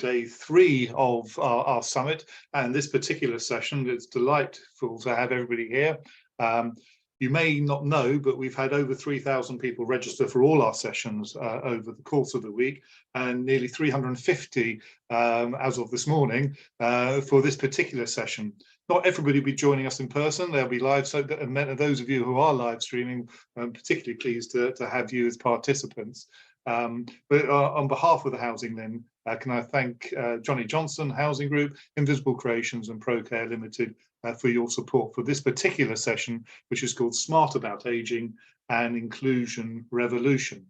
day 3 of our summit, and this particular session, it's delightful to have everybody here. You may not know, but we've had over 3,000 people register for all our sessions over the course of the week, and nearly 350 as of this morning for this particular session. Not everybody will be joining us in person, they'll be live, so and those of you who are live streaming, I'm particularly pleased to have you as participants. But on behalf of the HousingLIN, can I thank Johnny Johnson Housing Group, Invisible Creations and ProCare Limited for your support for this particular session, which is called Smart About Aging and Inclusion Revolution.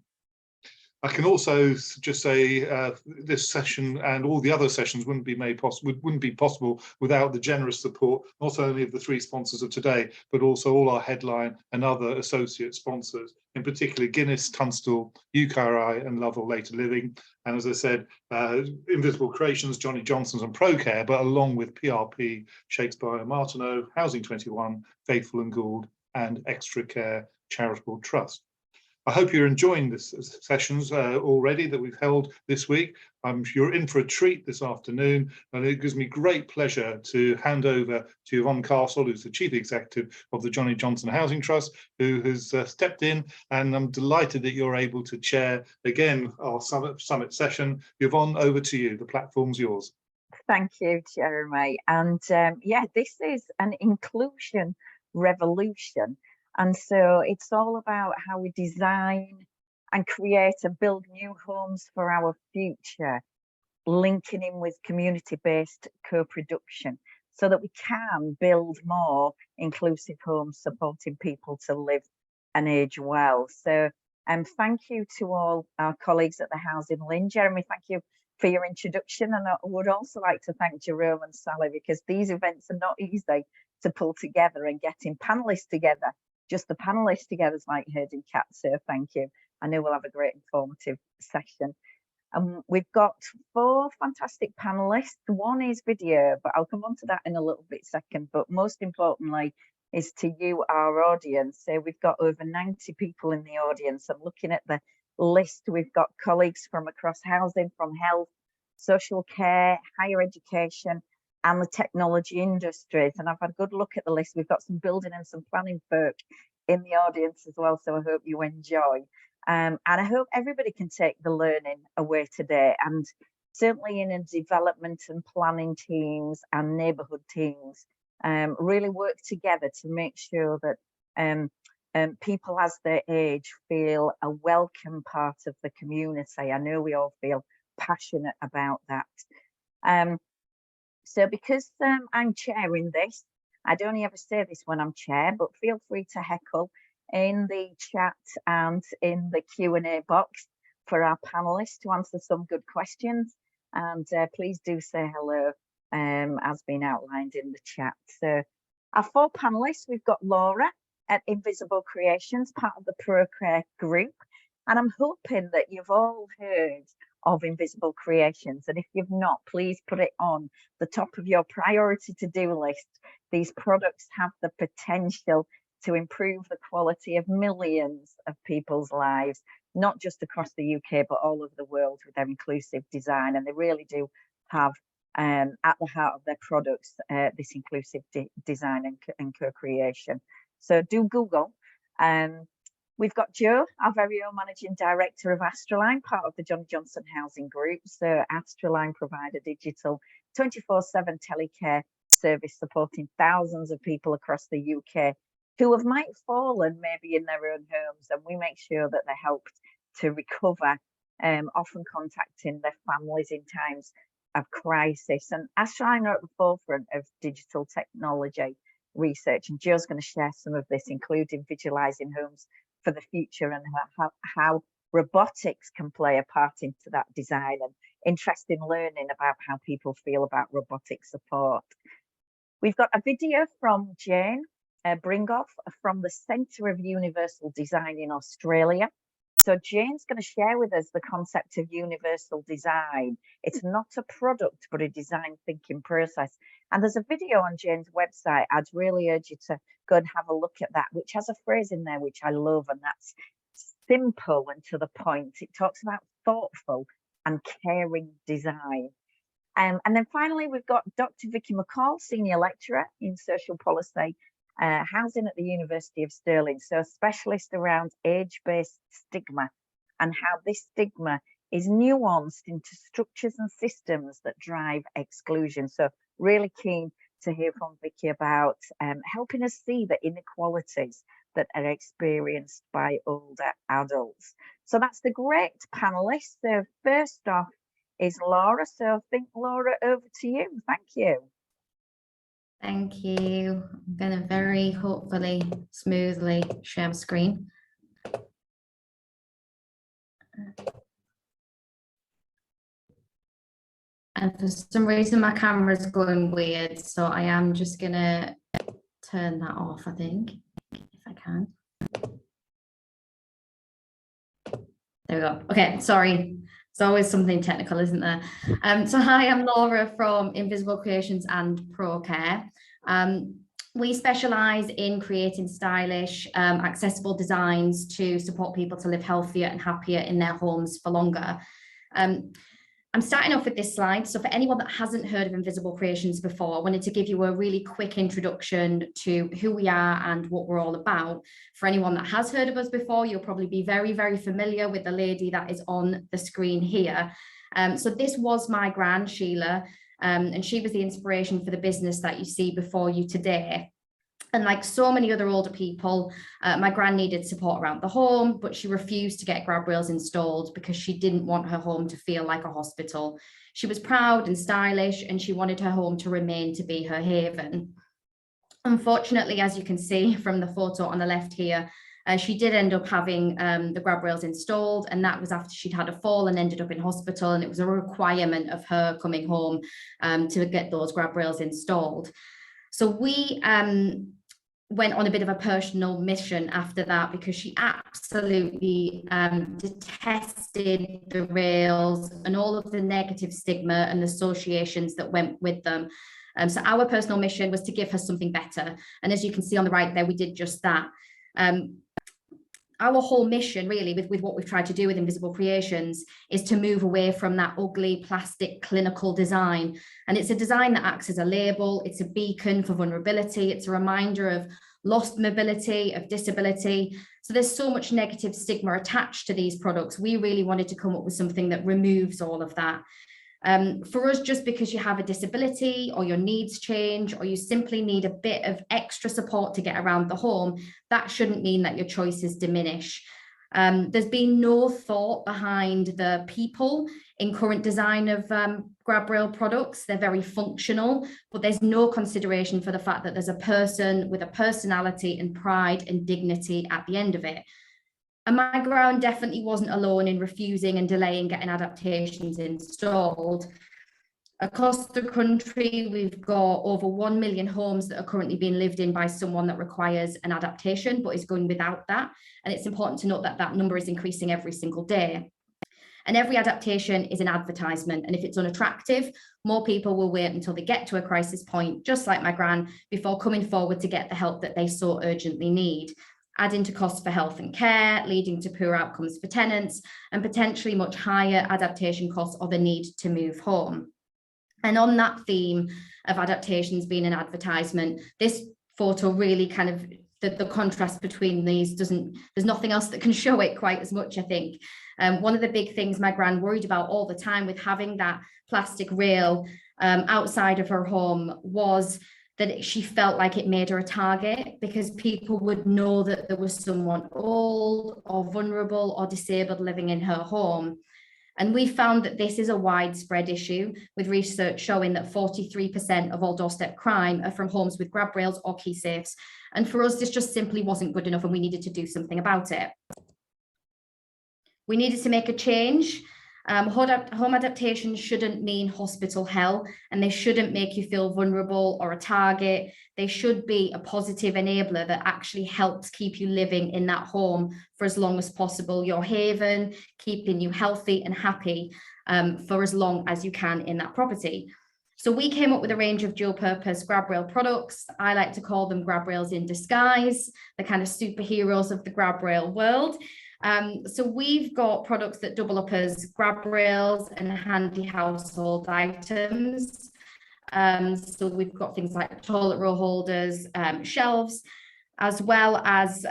I can also just say this session and all the other sessions wouldn't be possible without the generous support not only of the 3 sponsors of today, but also all our headline and other associate sponsors, in particular Guinness, Tunstall, UKRI and Lovell Later Living, and as I said, Invisible Creations, Johnny Johnson's and ProCare, but along with PRP, Shakespeare Martineau, Housing 21, Faithful and Gould and Extra Care Charitable Trust. I hope you're enjoying this sessions already that we've held this week. You're in for a treat this afternoon, and it gives me great pleasure to hand over to Yvonne Castle, who's the Chief Executive of the Johnny Johnson Housing Trust, who has stepped in, and I'm delighted that you're able to chair again our summit session. Yvonne, over to you. The platform's yours. Thank you, Jeremy. And yeah, this is an inclusion revolution. And so it's all about how we design and create and build new homes for our future, linking in with community-based co-production so that we can build more inclusive homes supporting people to live and age well. So thank you to all our colleagues at the HousingLIN. Jeremy, thank you for your introduction. And I would also like to thank Jerome and Sally, because these events are not easy to pull together, and getting panelists together. Just the panelists together is like herding cats, so thank you. I know we'll have a great informative session. We've got 4 fantastic panelists. One is video, but I'll come on to that in a little bit second. But most importantly is to you, our audience. So we've got over 90 people in the audience. I'm looking at the list. We've got colleagues from across housing, from health, social care, higher education, and the technology industries. And I've had a good look at the list. We've got some building and some planning folk in the audience as well, so I hope you enjoy. And I hope everybody can take the learning away today, and certainly in a development and planning teams and neighbourhood teams, really work together to make sure that people as they age feel a welcome part of the community. I know we all feel passionate about that. So because I'm chairing this, I'd only ever say this when I'm chair, but feel free to heckle in the chat and in the Q&A box for our panelists to answer some good questions. And please do say hello, as been outlined in the chat. So our 4 panelists, we've got Laura at Invisible Creations, part of the ProCare group. And I'm hoping that you've all heard of Invisible Creations, and if you've not, please put it on the top of your priority to-do list. These products have the potential to improve the quality of millions of people's lives, not just across the UK but all over the world, with their inclusive design. And they really do have at the heart of their products this inclusive design and co-creation. So do Google. We've got Joe, our very own Managing Director of Astraline, part of the Johnny Johnson Housing Group. So Astraline provide a digital 24/7 telecare service supporting thousands of people across the UK who might have fallen maybe in their own homes, and we make sure that they're helped to recover, often contacting their families in times of crisis. And Astraline are at the forefront of digital technology research, and Joe's going to share some of this, including visualising homes for the future and how robotics can play a part into that design, and interesting learning about how people feel about robotic support. We've got a video from Jane Bringoff from the Centre of Universal Design in Australia. So Jane's going to share with us the concept of universal design. It's not a product, but a design thinking process. And there's a video on Jane's website. I'd really urge you to go and have a look at that, which has a phrase in there which I love, and that's simple and to the point. It talks about thoughtful and caring design. And then finally, we've got Dr. Vicky McCall, Senior Lecturer in Social Policy, Housing at the University of Stirling. So a specialist around age-based stigma and how this stigma is nuanced into structures and systems that drive exclusion. So really keen to hear from Vicky about helping us see the inequalities that are experienced by older adults. So that's the great panelists. So first off is Laura. So I think, Laura, over to you. Thank you. Thank you. I'm going to very hopefully smoothly share my screen. And for some reason my camera's going weird, so I am just going to turn that off, I think, if I can. There we go. Okay, sorry. It's always something technical, isn't there? So hi, I'm Laura from Invisible Creations and ProCare. We specialise in creating stylish, accessible designs to support people to live healthier and happier in their homes for longer. I'm starting off with this slide. So for anyone that hasn't heard of Invisible Creations before, I wanted to give you a really quick introduction to who we are and what we're all about. For anyone that has heard of us before, you'll probably be very, very familiar with the lady that is on the screen here. So this was my gran, Sheila, and she was the inspiration for the business that you see before you today. And like so many other older people, my gran needed support around the home, but she refused to get grab rails installed because she didn't want her home to feel like a hospital. She was proud and stylish, and she wanted her home to remain to be her haven. Unfortunately, as you can see from the photo on the left here, she did end up having the grab rails installed, and that was after she'd had a fall and ended up in hospital, and it was a requirement of her coming home to get those grab rails installed. So we went on a bit of a personal mission after that, because she absolutely detested the rails and all of the negative stigma and associations that went with them. So our personal mission was to give her something better. And as you can see on the right there, we did just that. Our whole mission really with what we've tried to do with Invisible Creations is to move away from that ugly plastic clinical design. And it's a design that acts as a label, it's a beacon for vulnerability, it's a reminder of lost mobility, of disability. So there's so much negative stigma attached to these products. We really wanted to come up with something that removes all of that. For us, just because you have a disability or your needs change, or you simply need a bit of extra support to get around the home, that shouldn't mean that your choices diminish. There's been no thought behind the people in current design of grab rail products. They're very functional, but there's no consideration for the fact that there's a person with a personality and pride and dignity at the end of it. And my gran definitely wasn't alone in refusing and delaying getting adaptations installed. Across the country, we've got over 1 million homes that are currently being lived in by someone that requires an adaptation, but is going without that. And it's important to note that that number is increasing every single day. And every adaptation is an advertisement. And if it's unattractive, more people will wait until they get to a crisis point, just like my gran, before coming forward to get the help that they so urgently need, adding to costs for health and care, leading to poor outcomes for tenants, and potentially much higher adaptation costs or the need to move home. And on that theme of adaptations being an advertisement, this photo really kind of, the contrast between these there's nothing else that can show it quite as much, I think. One of the big things my gran worried about all the time with having that plastic rail outside of her home was that she felt like it made her a target, because people would know that there was someone old or vulnerable or disabled living in her home. And we found that this is a widespread issue, with research showing that 43% of all doorstep crime are from homes with grab rails or key safes. And for us, this just simply wasn't good enough, and we needed to do something about it. We needed to make a change. Home adaptation shouldn't mean hospital hell, and they shouldn't make you feel vulnerable or a target. They should be a positive enabler that actually helps keep you living in that home for as long as possible, your haven, keeping you healthy and happy for as long as you can in that property. So we came up with a range of dual purpose grab rail products. I like to call them grab rails in disguise, the kind of superheroes of the grab rail world. So we've got products that double up as grab rails and handy household items. So we've got things like toilet roll holders, shelves, as well as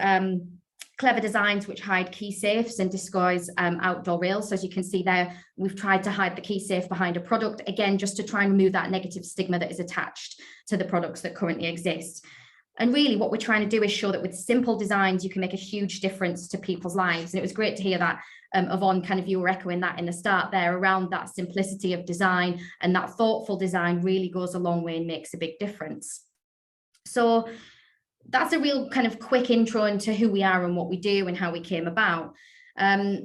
clever designs which hide key safes and disguise outdoor rails. So as you can see there, we've tried to hide the key safe behind a product, again, just to try and remove that negative stigma that is attached to the products that currently exist. And really what we're trying to do is show that with simple designs, you can make a huge difference to people's lives. And it was great to hear that, Yvonne, kind of you were echoing that in the start there around that simplicity of design, and that thoughtful design really goes a long way and makes a big difference. So that's a real kind of quick intro into who we are and what we do and how we came about.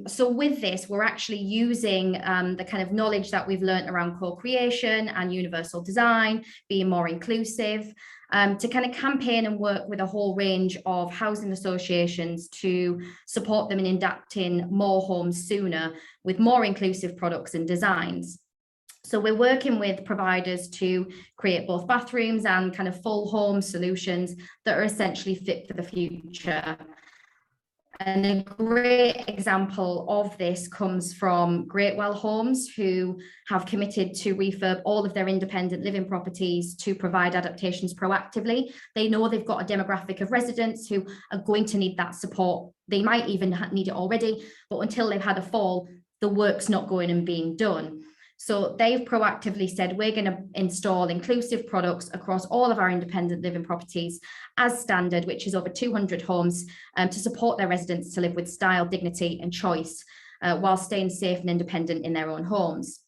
So with this, we're actually using the kind of knowledge that we've learned around co-creation and universal design, being more inclusive, to kind of campaign and work with a whole range of housing associations to support them in adapting more homes sooner with more inclusive products and designs. So we're working with providers to create both bathrooms and kind of full home solutions that are essentially fit for the future. And a great example of this comes from Greatwell Homes, who have committed to refurb all of their independent living properties to provide adaptations proactively. They know they've got a demographic of residents who are going to need that support. They might even need it already, but until they've had a fall, the work's not going and being done. So they've proactively said, we're going to install inclusive products across all of our independent living properties as standard, which is over 200 homes, to support their residents to live with style, dignity and choice, while staying safe and independent in their own homes.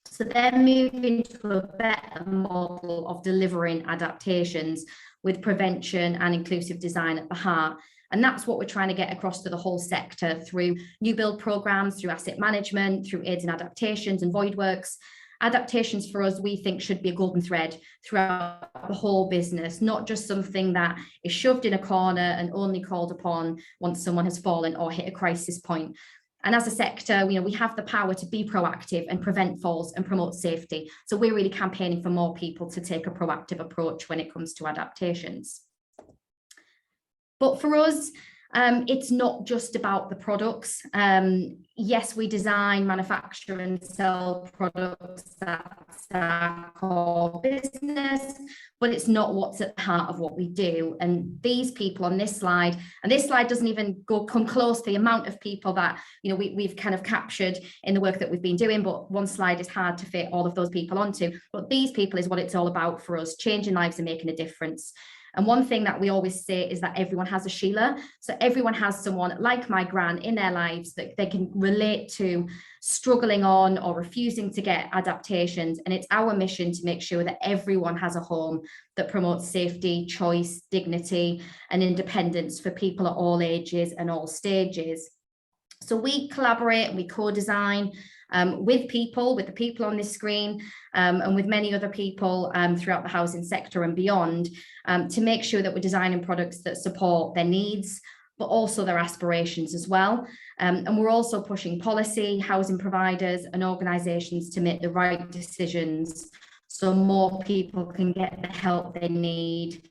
So they're moving to a better model of delivering adaptations with prevention and inclusive design at the heart. And that's what we're trying to get across to the whole sector through new build programs, through asset management, through aids and adaptations and void works. Adaptations for us, we think, should be a golden thread throughout the whole business, not just something that is shoved in a corner and only called upon once someone has fallen or hit a crisis point. And as a sector, we have the power to be proactive and prevent falls and promote safety. So we're really campaigning for more people to take a proactive approach when it comes to adaptations. But for us, it's not just about the products. Yes, we design, manufacture and sell products. That's our core business, but it's not what's at the heart of what we do. And these people on this slide, and this slide doesn't even come close to the amount of people that we've kind of captured in the work that we've been doing, but one slide is hard to fit all of those people onto. But these people is what it's all about for us, changing lives and making a difference. And one thing that we always say is that everyone has a Sheila. So everyone has someone like my gran in their lives that they can relate to, struggling on or refusing to get adaptations. And it's our mission to make sure that everyone has a home that promotes safety, choice, dignity, and independence for people at all ages and all stages. So we collaborate and we co-design with the people on this screen, and with many other people throughout the housing sector and beyond, to make sure that we're designing products that support their needs, but also their aspirations as well. And we're also pushing policy, housing providers and organisations to make the right decisions so more people can get the help they need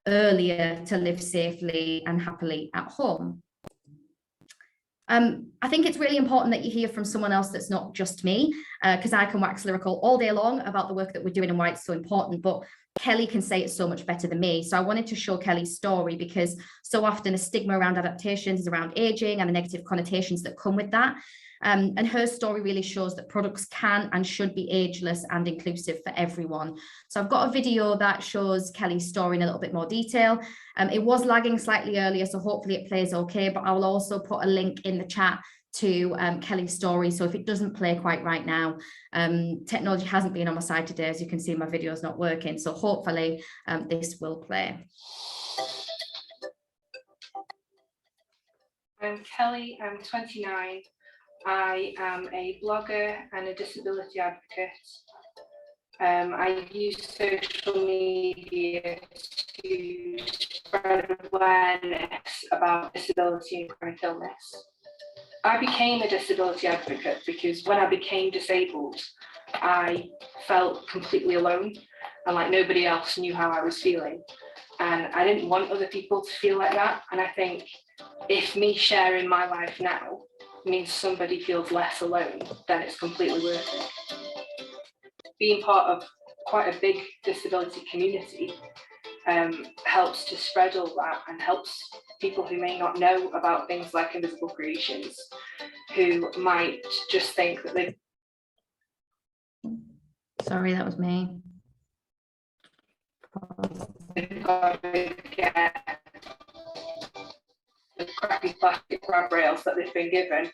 earlier to live safely and happily at home. I think it's really important that you hear from someone else that's not just me, because I can wax lyrical all day long about the work that we're doing and why it's so important, but Kelly can say it so much better than me. So I wanted to show Kelly's story, because so often the stigma around adaptations is around aging and the negative connotations that come with that. And her story really shows that products can and should be ageless and inclusive for everyone. So I've got a video that shows Kelly's story in a little bit more detail. It was lagging slightly earlier, so hopefully it plays okay, but I will also put a link in the chat to Kelly's story. So if it doesn't play quite right now, technology hasn't been on my side today. As you can see, my video is not working. So hopefully this will play. I'm Kelly, I'm 29. I am a blogger and a disability advocate. I use social media to spread awareness about disability and chronic illness. I became a disability advocate because when I became disabled, I felt completely alone and like nobody else knew how I was feeling. And I didn't want other people to feel like that. And I think if me sharing my life now means somebody feels less alone, then it's completely worth it. Being part of quite a big disability community helps to spread all that, and helps people who may not know about things like invisible creations, who might just think that they've... Sorry, that was me. got to get the crappy plastic grab rails that they've been given,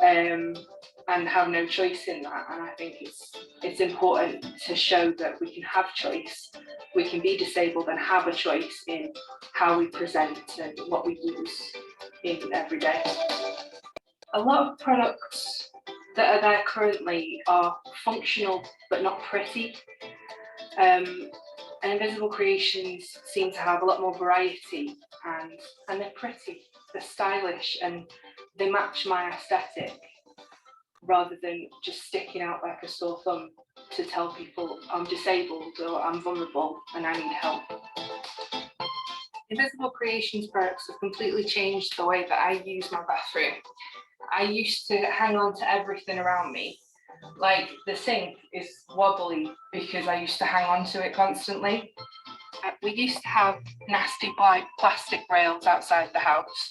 and have no choice in that. And I think it's important to show that we can have choice, we can be disabled and have a choice in how we present and what we use in every day. A lot of products that are there currently are functional but not pretty. And invisible creations seem to have a lot more variety, and they're pretty, they're stylish, and they match my aesthetic, rather than just sticking out like a sore thumb to tell people I'm disabled or I'm vulnerable and I need help. Invisible creations products have completely changed the way that I use my bathroom. I used to hang on to everything around me. Like the sink is wobbly because I used to hang on to it constantly. We used to have nasty white plastic rails outside the house,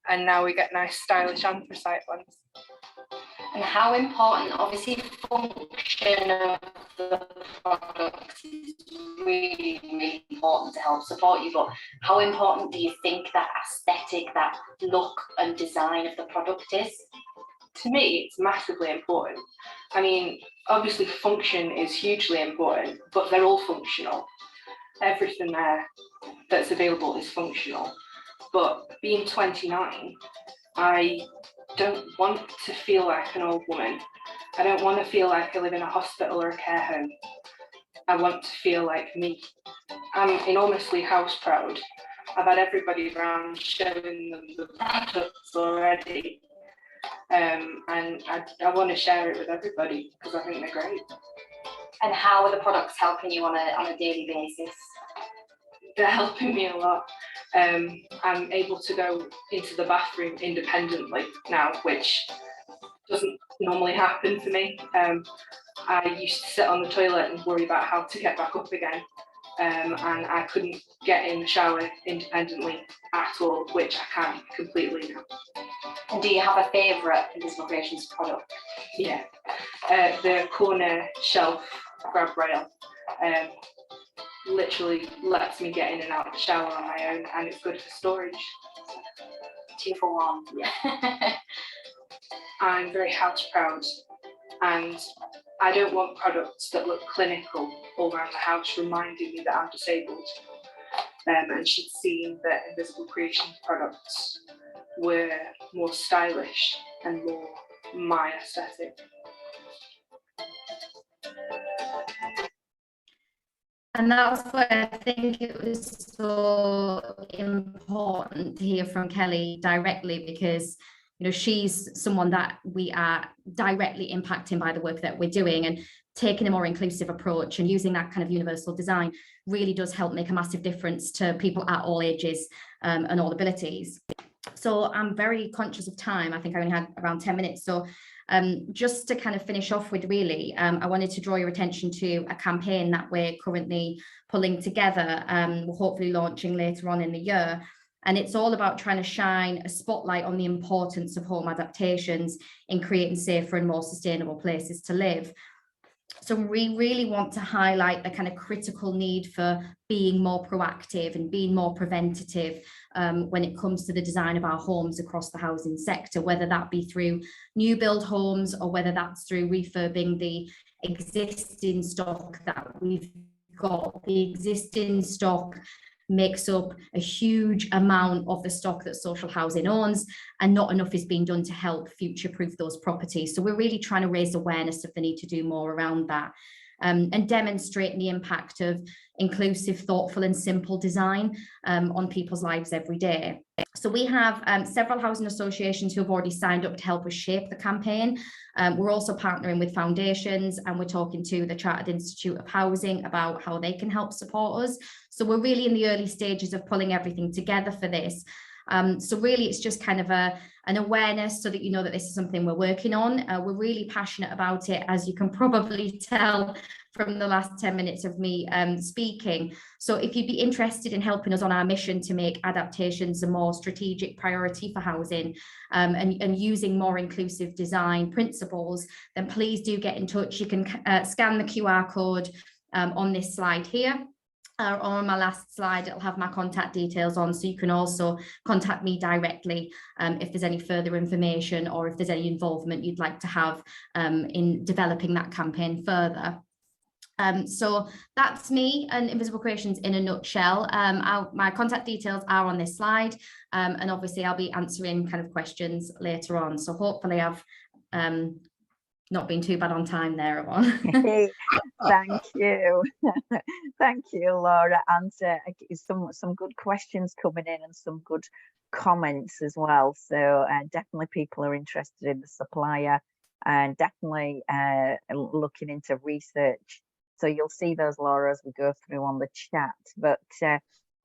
and now we get nice stylish anthracite ones. And how important, obviously, function of the product is really, really important to help support you, but how important do you think that aesthetic, that look and design of the product is? To me, it's massively important. I mean, obviously function is hugely important, but they're all functional. Everything there that's available is functional. But being 29, I don't want to feel like an old woman. I don't want to feel like I live in a hospital or a care home. I want to feel like me. I'm enormously house proud. I've had everybody around showing them the products already. And I want to share it with everybody because I think they're great. And how are the products helping you on a daily basis? They're helping me a lot. I'm able to go into the bathroom independently now, which doesn't normally happen to me. I used to sit on the toilet and worry about how to get back up again, and I couldn't get in the shower independently at all, which I can completely now. And do you have a favourite Invisible Creations product? Yeah, the corner shelf grab rail. Literally lets me get in and out of the shower on my own, and it's good for storage. 2 for 1. Yeah. I'm very house proud, and I don't want products that look clinical all around the house reminding me that I'm disabled. And she'd seen that Invisible Creations products were more stylish and more my aesthetic. And that's why I think it was so important to hear from Kelly directly, because she's someone that we are directly impacting by the work that we're doing, and taking a more inclusive approach and using that kind of universal design really does help make a massive difference to people at all ages and all abilities. So I'm very conscious of time. I think I only had around 10 minutes. So just to kind of finish off with, really, I wanted to draw your attention to a campaign that we're currently pulling together. We're hopefully launching later on in the year. And it's all about trying to shine a spotlight on the importance of home adaptations in creating safer and more sustainable places to live. So we really want to highlight the kind of critical need for being more proactive and being more preventative when it comes to the design of our homes across the housing sector, whether that be through new build homes or whether that's through refurbing the existing stock that we've got. The existing stock makes up a huge amount of the stock that social housing owns, and not enough is being done to help future-proof those properties. So we're really trying to raise awareness of the need to do more around that. and demonstrating the impact of inclusive, thoughtful and simple design on people's lives every day. So we have several housing associations who have already signed up to help us shape the campaign. We're also partnering with foundations, and we're talking to the Chartered Institute of Housing about how they can help support us. So we're really in the early stages of pulling everything together for this. So really it's just kind of an awareness so that you know that this is something we're working on. We're really passionate about it, as you can probably tell from the last 10 minutes of me speaking. So if you'd be interested in helping us on our mission to make adaptations a more strategic priority for housing, and using more inclusive design principles, then please do get in touch. You can scan the QR code on this slide here. Or on my last slide, it'll have my contact details on, so you can also contact me directly if there's any further information or if there's any involvement you'd like to have in developing that campaign further. So that's me and Invisible Creations in a nutshell. My contact details are on this slide, and obviously I'll be answering kind of questions later on. So hopefully I've not been too bad on time there, Yvonne. Thank you. Thank you, Laura. And some good questions coming in and some good comments as well. So definitely people are interested in the supplier and definitely looking into research. So you'll see those, Laura, as we go through on the chat. But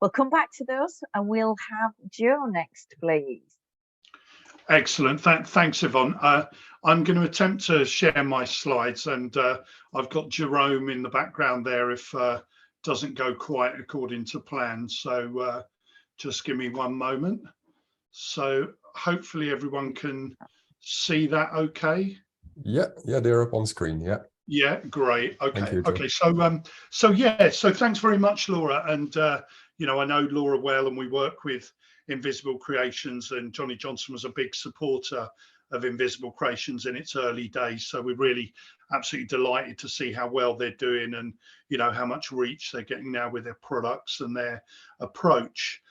we'll come back to those and we'll have Joe next, please. Excellent. Thanks, Yvonne. I'm going to attempt to share my slides, and I've got Jerome in the background there if doesn't go quite according to plan. So just give me one moment. So hopefully everyone can see that okay. Yeah, they're up on screen. Yeah, great. Okay. You, okay, so thanks very much, Laura. And you know, I know Laura well, and we work with Invisible Creations, and Johnny Johnson was a big supporter of Invisible Creations in its early days. So we're really absolutely delighted to see how well they're doing, and you know how much reach they're getting now with their products and their approach.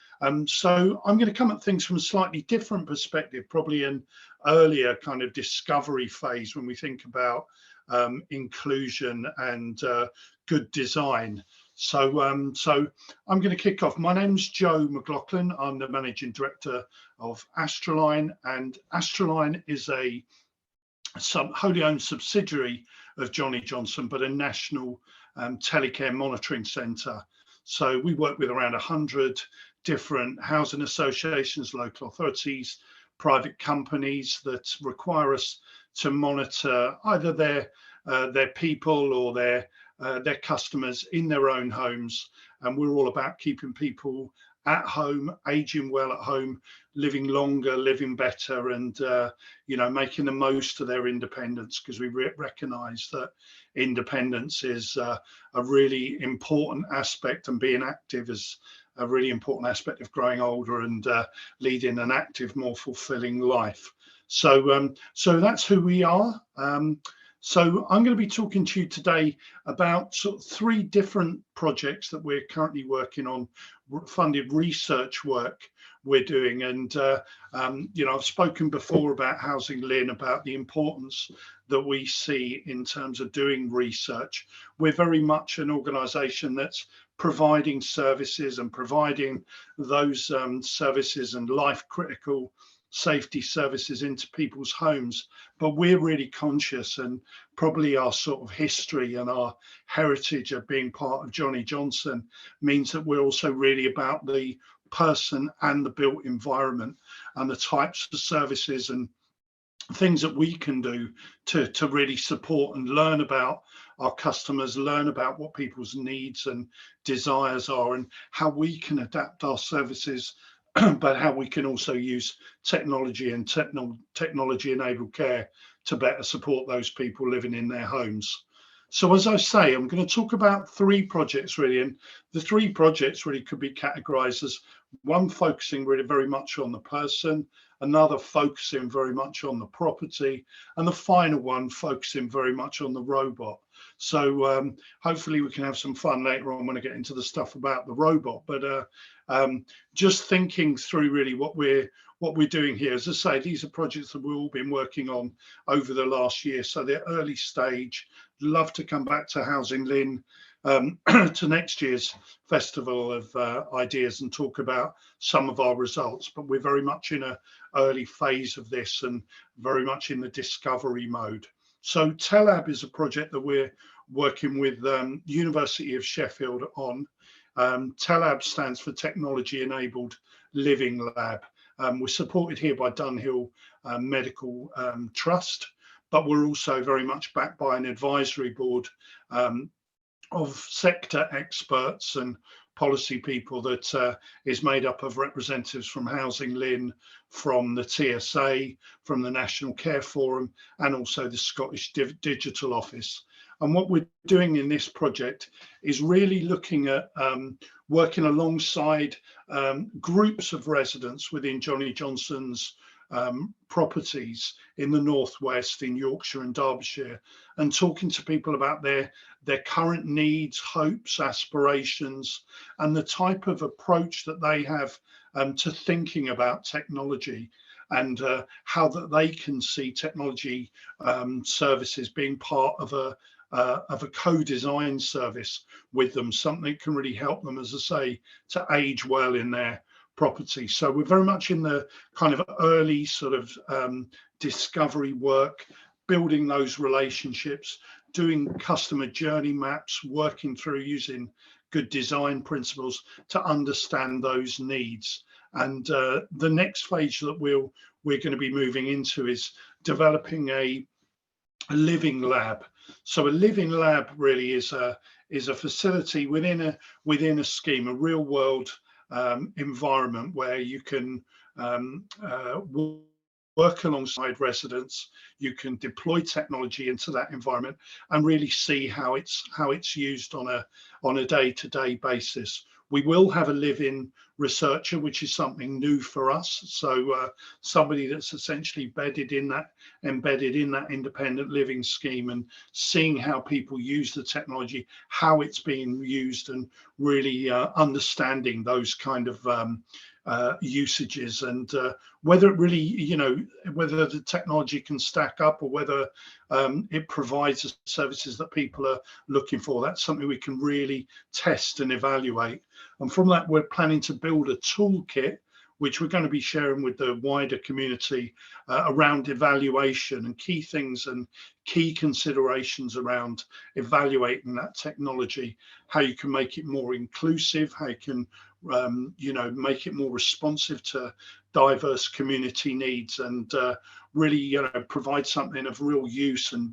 So I'm going to come at things from a slightly different perspective, probably an earlier kind of discovery phase when we think about inclusion and good design. So I'm going to kick off. My name's Joe McLaughlin. I'm the Managing Director of HousingLIN, and HousingLIN is a wholly owned subsidiary of Johnny Johnson, but a national telecare monitoring centre. So we work with around 100 different housing associations, local authorities, private companies that require us to monitor either their people or their customers in their own homes. And we're all about keeping people at home, aging well at home, living longer, living better, and you know, making the most of their independence, because we recognise that independence is a really important aspect, and being active is a really important aspect of growing older and leading an active, more fulfilling life. So that's who we are. So I'm going to be talking to you today about sort of 3 different projects that we're currently working on, funded research work we're doing. And, you know, I've spoken before about HousingLIN, about the importance that we see in terms of doing research. We're very much an organisation that's providing services and providing those services and life critical safety services into people's homes, but we're really conscious, and probably our sort of history and our heritage of being part of Johnny Johnson means that we're also really about the person and the built environment and the types of services and things that we can do to really support and learn about our customers, learn about what people's needs and desires are, and how we can adapt our services but how we can also use technology and technology-enabled care to better support those people living in their homes. So as I say, I'm going to talk about 3 projects really, and the 3 projects really could be categorized as one focusing really very much on the person, another focusing very much on the property, and the final one focusing very much on the robot. So hopefully we can have some fun later on when I get into the stuff about the robot. But just thinking through really what we're doing here. As I say, these are projects that we've all been working on over the last year. So they're early stage, love to come back to HousingLIN to next year's Festival of Ideas and talk about some of our results. But we're very much in an early phase of this and very much in the discovery mode. So TELAB is a project that we're working with University of Sheffield on. TELAB stands for Technology Enabled Living Lab. We're supported here by Dunhill Medical Trust, but we're also very much backed by an advisory board of sector experts and policy people that is made up of representatives from HousingLIN, from the TSA, from the National Care Forum, and also the Scottish Digital Office. And what we're doing in this project is really looking at working alongside groups of residents within Johnny Johnson's properties in the Northwest, in Yorkshire and Derbyshire, and talking to people about their current needs, hopes, aspirations, and the type of approach that they have to thinking about technology, and how that they can see technology services being part of a co-design service with them, something that can really help them, as I say, to age well in their property. So we're very much in the kind of early sort of discovery work, building those relationships, doing customer journey maps, working through using good design principles to understand those needs. And the next phase that we're going to be moving into is developing a living lab. So a living lab really is a facility within a scheme, a real world environment where you can work alongside residents. You can deploy technology into that environment and really see how it's used on a day-to-day basis. We will have a live-in researcher, which is something new for us. So somebody that's essentially embedded in that independent living scheme and seeing how people use the technology, how it's being used, and really understanding those kind of usages, and whether it really, whether the technology can stack up, or whether it provides the services that people are looking for. That's something we can really test and evaluate. And from that, we're planning to build a toolkit, which we're going to be sharing with the wider community around evaluation and key things and key considerations around evaluating that technology, how you can make it more inclusive, how you can make it more responsive to diverse community needs, and really provide something of real use and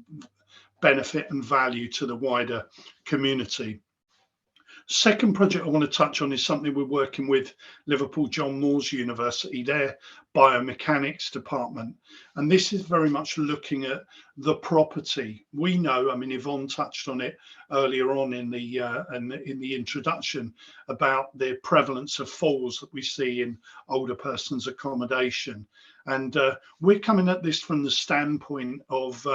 benefit and value to the wider community. Second project I want to touch on is something we're working with Liverpool John Moores University, their biomechanics department. And this is very much looking at the property. We know, I mean, Yvonne touched on it earlier on in the introduction about the prevalence of falls that we see in older persons accommodation. And we're coming at this from the standpoint of,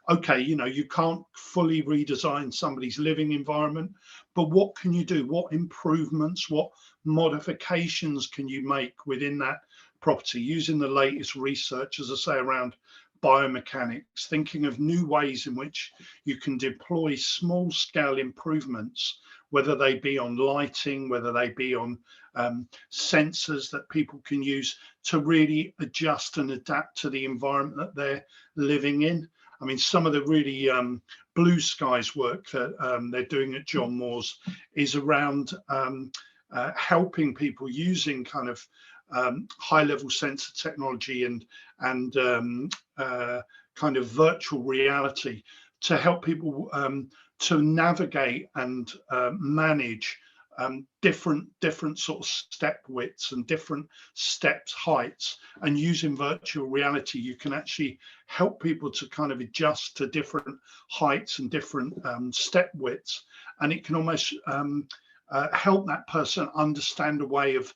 okay, you can't fully redesign somebody's living environment, but what can you do? What improvements, what modifications can you make within that property using the latest research, as I say, around biomechanics, thinking of new ways in which you can deploy small scale improvements, whether they be on lighting, whether they be on sensors that people can use to really adjust and adapt to the environment that they're living in. I mean, some of the really blue skies work that they're doing at John Moores is around helping people using kind of high-level sensor technology and kind of virtual reality to help people to navigate and manage different sort of step widths and different steps heights. And using virtual reality, you can actually help people to kind of adjust to different heights and different step widths, and it can almost help that person understand a way of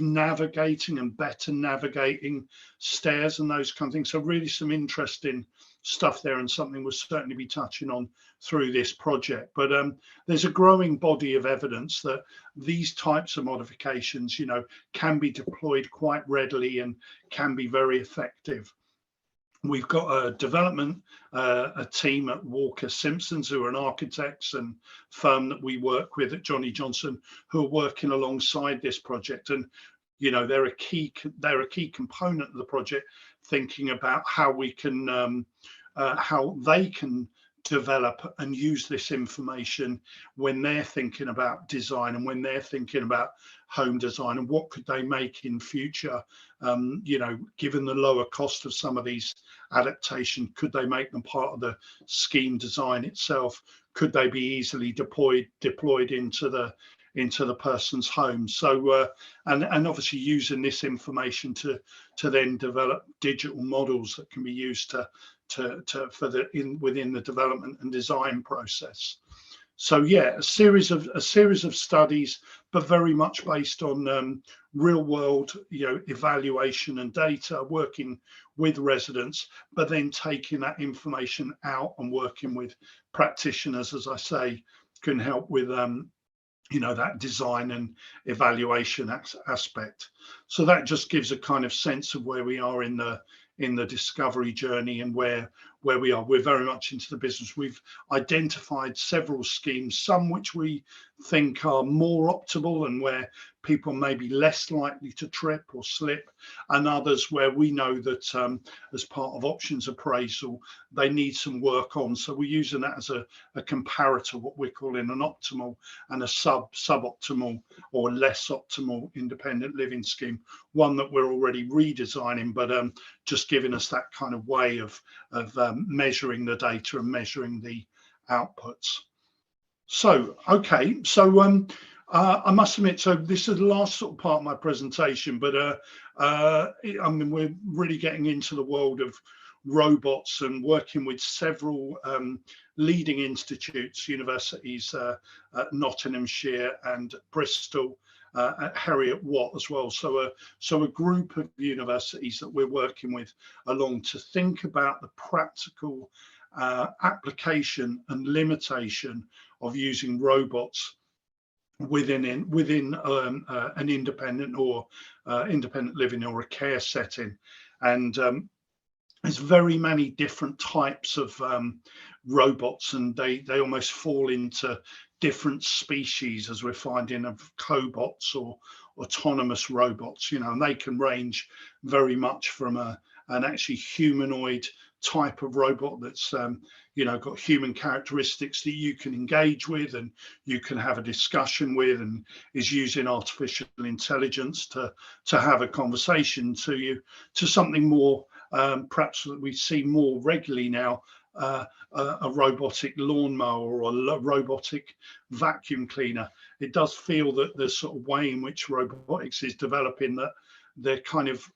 navigating and better navigating stairs and those kind of things. So really some interesting stuff there, and something we'll certainly be touching on through this project. But there's a growing body of evidence that these types of modifications, can be deployed quite readily and can be very effective. We've got a development, a team at Walker Simpsons, who are an architects and firm that we work with at Johnny Johnson, who are working alongside this project. And you know, they're a key component of the project, thinking about how we can how they can develop and use this information when they're thinking about design and when they're thinking about home design, and what could they make in future. You know, given the lower cost of some of these adaptation, could they make them part of the scheme design itself? Could they be easily deployed into the person's home? So and obviously using this information to then develop digital models that can be used within the development and design process. So yeah, a series of studies, but very much based on real world, you know, evaluation and data, working with residents, but then taking that information out and working with practitioners, as I say, can help with you know, that design and evaluation aspect. So that just gives a kind of sense of where we are in the discovery journey and where we are. We're very much into the business. We've identified several schemes, some which we think are more optimal and where people may be less likely to trip or slip, and others where we know that as part of options appraisal, they need some work on. So we're using that as a comparator, what we're calling an optimal and a suboptimal or less optimal independent living scheme, one that we're already redesigning, but just giving us that kind of way of measuring the data and measuring the outputs. So, okay, so I must admit, so this is the last sort of part of my presentation, but I mean, we're really getting into the world of robots and working with several leading institutes, universities at Nottinghamshire and Bristol, at Heriot Watt as well. So a group of universities that we're working with along to think about the practical application and limitation of using robots within an independent or independent living or a care setting. And there's very many different types of robots, and they almost fall into different species, as we're finding, of cobots or autonomous robots, you know, and they can range very much from an actually humanoid type of robot that's you know, got human characteristics that you can engage with and you can have a discussion with, and is using artificial intelligence to have a conversation to you, to something more perhaps that we see more regularly now, a robotic lawnmower or a robotic vacuum cleaner. It does feel that the sort of way in which robotics is developing, that they're kind of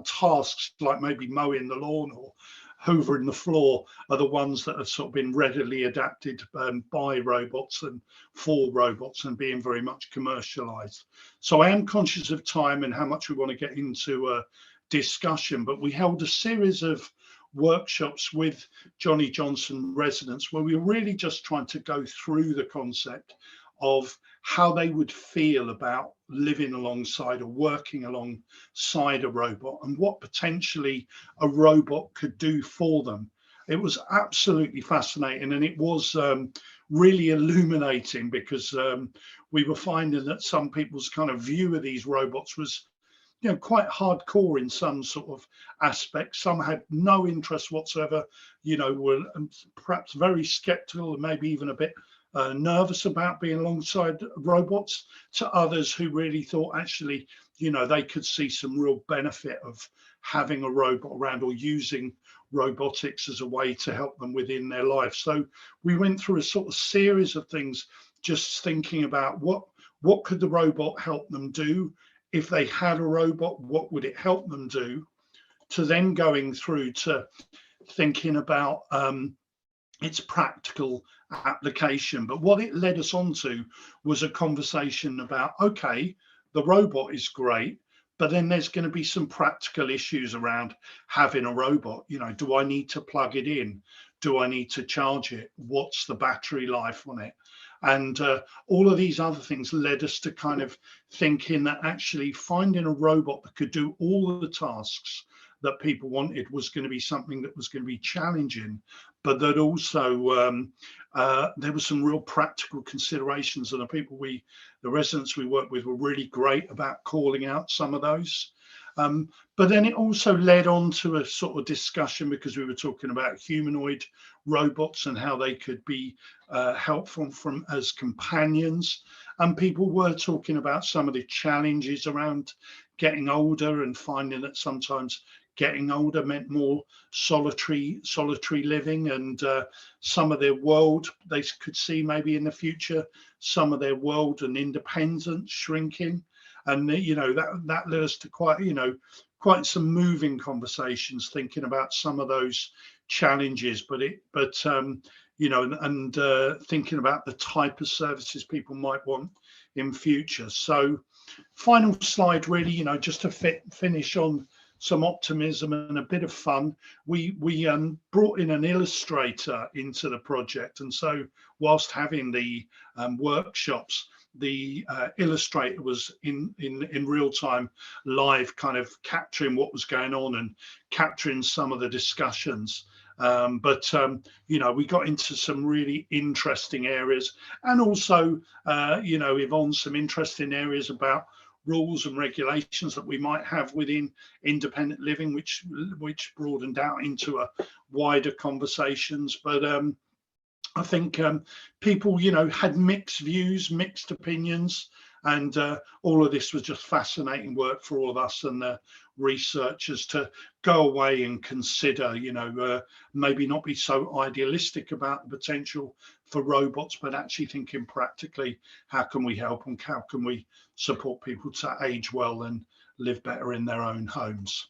tasks like maybe mowing the lawn or hoovering the floor are the ones that have sort of been readily adapted by robots and for robots and being very much commercialized. So I am conscious of time and how much we want to get into discussion, but we held a series of workshops with Johnny Johnson residents where we were really just trying to go through the concept of how they would feel about living alongside or working alongside a robot and what potentially a robot could do for them. It was absolutely fascinating, and it was really illuminating, because we were finding that some people's kind of view of these robots was, you know, quite hardcore in some sort of aspects. Some had no interest whatsoever, you know, were perhaps very skeptical and maybe even a bit nervous about being alongside robots, to others who really thought actually, you know, they could see some real benefit of having a robot around or using robotics as a way to help them within their life. So we went through a sort of series of things, just thinking about what could the robot help them do. If they had a robot, what would it help them do? To then going through to thinking about its practical application. But what it led us on to was a conversation about, okay, the robot is great, but then there's going to be some practical issues around having a robot. You know, do I need to plug it in? Do I need to charge it? What's the battery life on it? And all of these other things led us to kind of thinking that actually finding a robot that could do all of the tasks that people wanted was going to be something that was going to be challenging, but that also there were some real practical considerations, and the residents we worked with were really great about calling out some of those. But then it also led on to a sort of discussion, because we were talking about humanoid robots and how they could be helpful as companions. And people were talking about some of the challenges around getting older and finding that sometimes getting older meant more solitary living, and some of their world they could see maybe in the future, some of their world and independence shrinking. And that led us to quite some moving conversations, thinking about some of those challenges, but thinking about the type of services people might want in future. So final slide, really, just to finish on some optimism and a bit of fun. We brought in an illustrator into the project, and so whilst having the workshops, the illustrator was in real time, live, kind of capturing what was going on and capturing some of the discussions. We got into some really interesting areas, and also Yvonne, some interesting areas about rules and regulations that we might have within independent living, which broadened out into a wider conversations. But I think people, had mixed views, mixed opinions, and all of this was just fascinating work for all of us and the researchers to go away and consider, maybe not be so idealistic about the potential for robots, but actually thinking practically, how can we help and how can we support people to age well and live better in their own homes.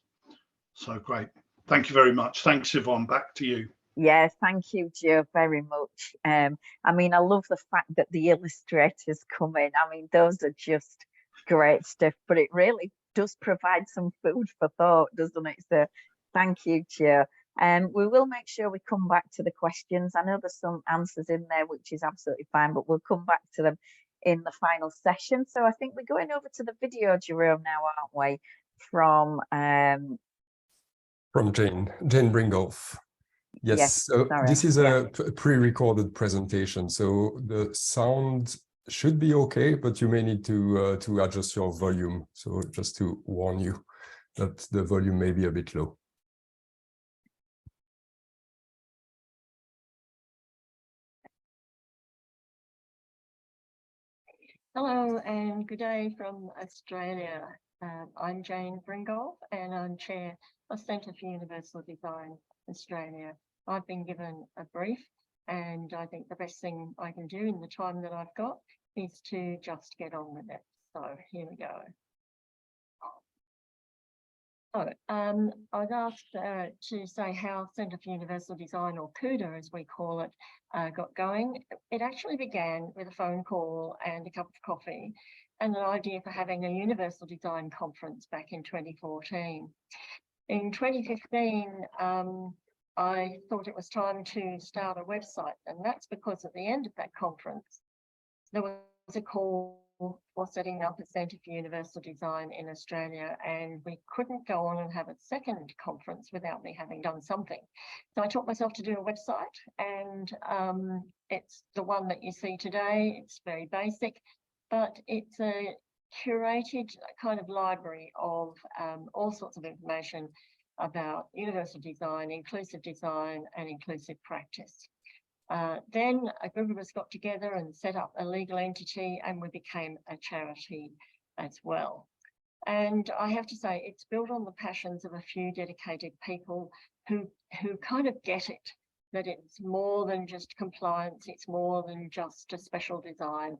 So great. Thank you very much. Thanks, Yvonne. Back to you. Yeah, thank you, Joe, very much. I love the fact that the illustrators come in. Those are just great stuff, but it really does provide some food for thought, doesn't it? So thank you, Joe. We will make sure we come back to the questions. I know there's some answers in there, which is absolutely fine, but we'll come back to them in the final session. So I think we're going over to the video, Jerome, now, aren't we? From Jane Bringolf. Yes, so this is a pre-recorded presentation, so the sound should be okay, but you may need to adjust your volume. So just to warn you that the volume may be a bit low. Hello and good day from Australia. I'm Jane Bringolf and I'm Chair of Centre for Universal Design Australia. I've been given a brief, and I think the best thing I can do in the time that I've got is to just get on with it. So here we go. So I was asked to say how Centre for Universal Design, or CUDA as we call it, got going. It actually began with a phone call and a cup of coffee and an idea for having a Universal Design conference back in 2014. In 2015, I thought it was time to start a website, and that's because at the end of that conference, there was a call for setting up a Centre for Universal Design in Australia, and we couldn't go on and have a second conference without me having done something. So I taught myself to do a website, and it's the one that you see today. It's very basic, but it's a curated kind of library of all sorts of information about universal design, inclusive design, and inclusive practice. Then a group of us got together and set up a legal entity, and we became a charity as well. And I have to say, it's built on the passions of a few dedicated people who kind of get it, that it's more than just compliance, it's more than just a special design.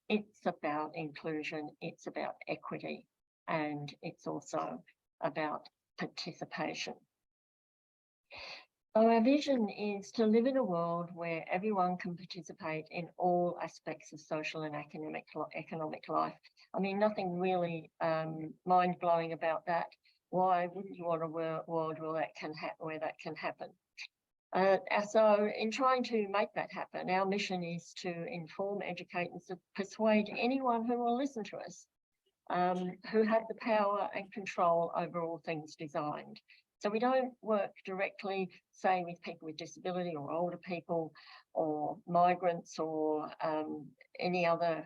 It's about inclusion, it's about equity, and it's also about participation. So our vision is to live in a world where everyone can participate in all aspects of social and economic life. Nothing really mind-blowing about that. Why wouldn't you want a world where that can happen? So in trying to make that happen, our mission is to inform, educate, and persuade anyone who will listen to us, who have the power and control over all things designed. So we don't work directly, say, with people with disability or older people or migrants or any other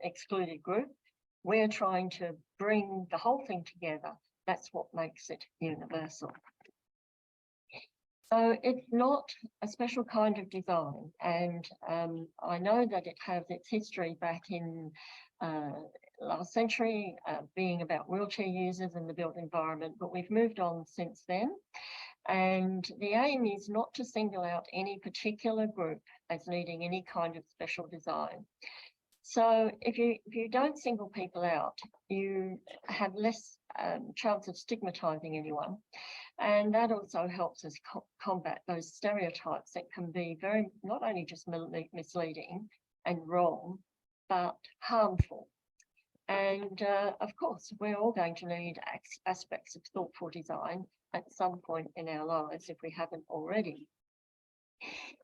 excluded group. We're trying to bring the whole thing together. That's what makes it universal. So it's not a special kind of design, and I know that it has its history back in last century, being about wheelchair users and the built environment, but we've moved on since then. And the aim is not to single out any particular group as needing any kind of special design. So if you don't single people out, you have less chance of stigmatizing anyone. And that also helps us combat those stereotypes that can be very, not only just misleading and wrong, but harmful. And of course, we're all going to need aspects of thoughtful design at some point in our lives if we haven't already.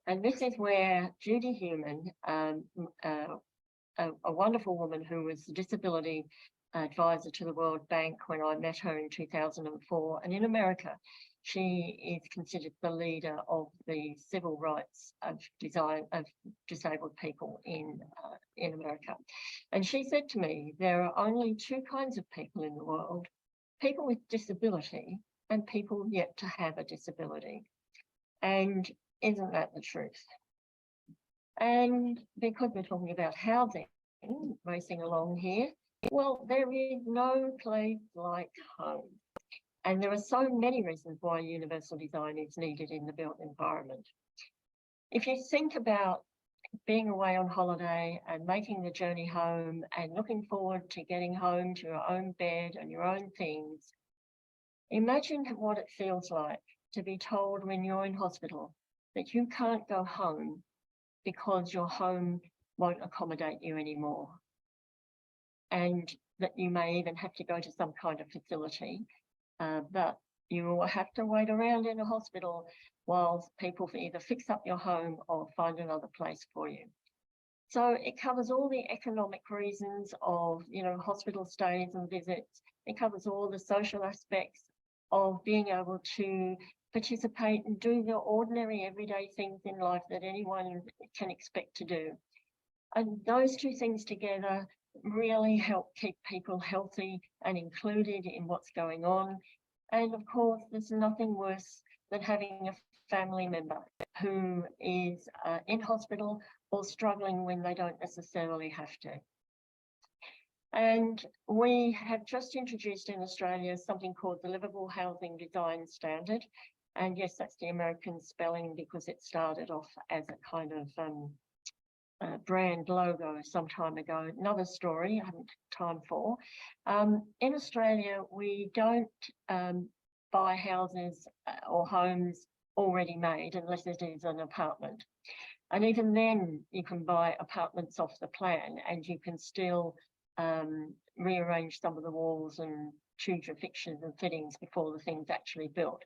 And this is where Judy Human, a wonderful woman who was the disability advisor to the World Bank when I met her in 2004. And in America, she is considered the leader of the civil rights of disabled people in America. And she said to me, there are only two kinds of people in the world, people with disability and people yet to have a disability. And isn't that the truth? And because we're talking about housing, racing along here, well, there is no place like home. And there are so many reasons why universal design is needed in the built environment. If you think about being away on holiday and making the journey home and looking forward to getting home to your own bed and your own things, imagine what it feels like to be told when you're in hospital that you can't go home because your home won't accommodate you anymore. And that you may even have to go to some kind of facility, but you will have to wait around in a hospital while people either fix up your home or find another place for you. So it covers all the economic reasons of, hospital stays and visits. It covers all the social aspects of being able to participate and do the ordinary everyday things in life that anyone can expect to do. And those two things together really help keep people healthy and included in what's going on. And of course, there's nothing worse than having a family member who is in hospital or struggling when they don't necessarily have to. And we have just introduced in Australia something called the Livable Housing Design Standard. And yes, that's the American spelling because it started off as a kind of brand logo some time ago. Another story I haven't time for. In Australia, we don't buy houses or homes already made unless it is an apartment. And even then you can buy apartments off the plan and you can still rearrange some of the walls and choose your fixtures and fittings before the thing's actually built.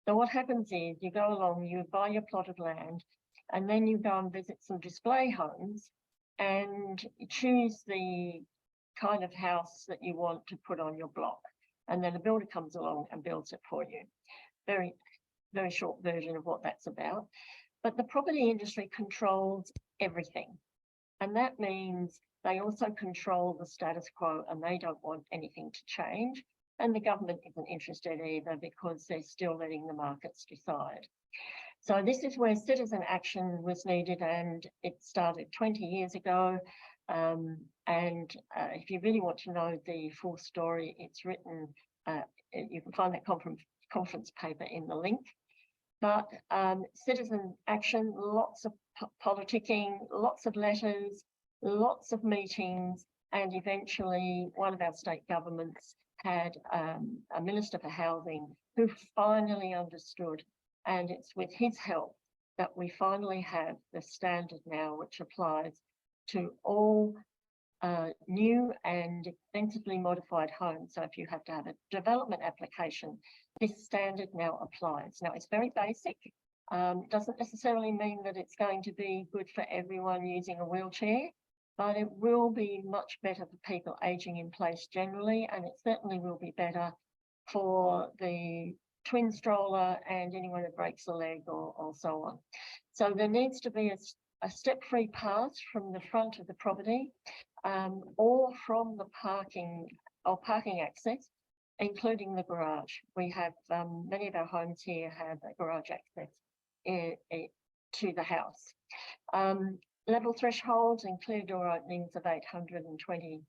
So what happens is you go along, you buy your plot of land, and then you go and visit some display homes and choose the kind of house that you want to put on your block. And then a builder comes along and builds it for you. Very, very short version of what that's about. But the property industry controls everything. And that means they also control the status quo and they don't want anything to change. And the government isn't interested either because they're still letting the markets decide. So this is where citizen action was needed, and it started 20 years ago. If you really want to know the full story, it's written, you can find that conference paper in the link. But citizen action, lots of politicking, lots of letters, lots of meetings, and eventually one of our state governments had a Minister for Housing who finally understood. And it's with his help that we finally have the standard now, which applies to all new and extensively modified homes. So if you have to have a development application, this standard now applies. Now it's very basic. It doesn't necessarily mean that it's going to be good for everyone using a wheelchair, but it will be much better for people aging in place generally, and it certainly will be better for the twin stroller and anyone who breaks a leg or so on. So there needs to be a step-free path from the front of the property or from the parking access, including the garage. We have many of our homes here have a garage access to the house. Level thresholds include door openings of 820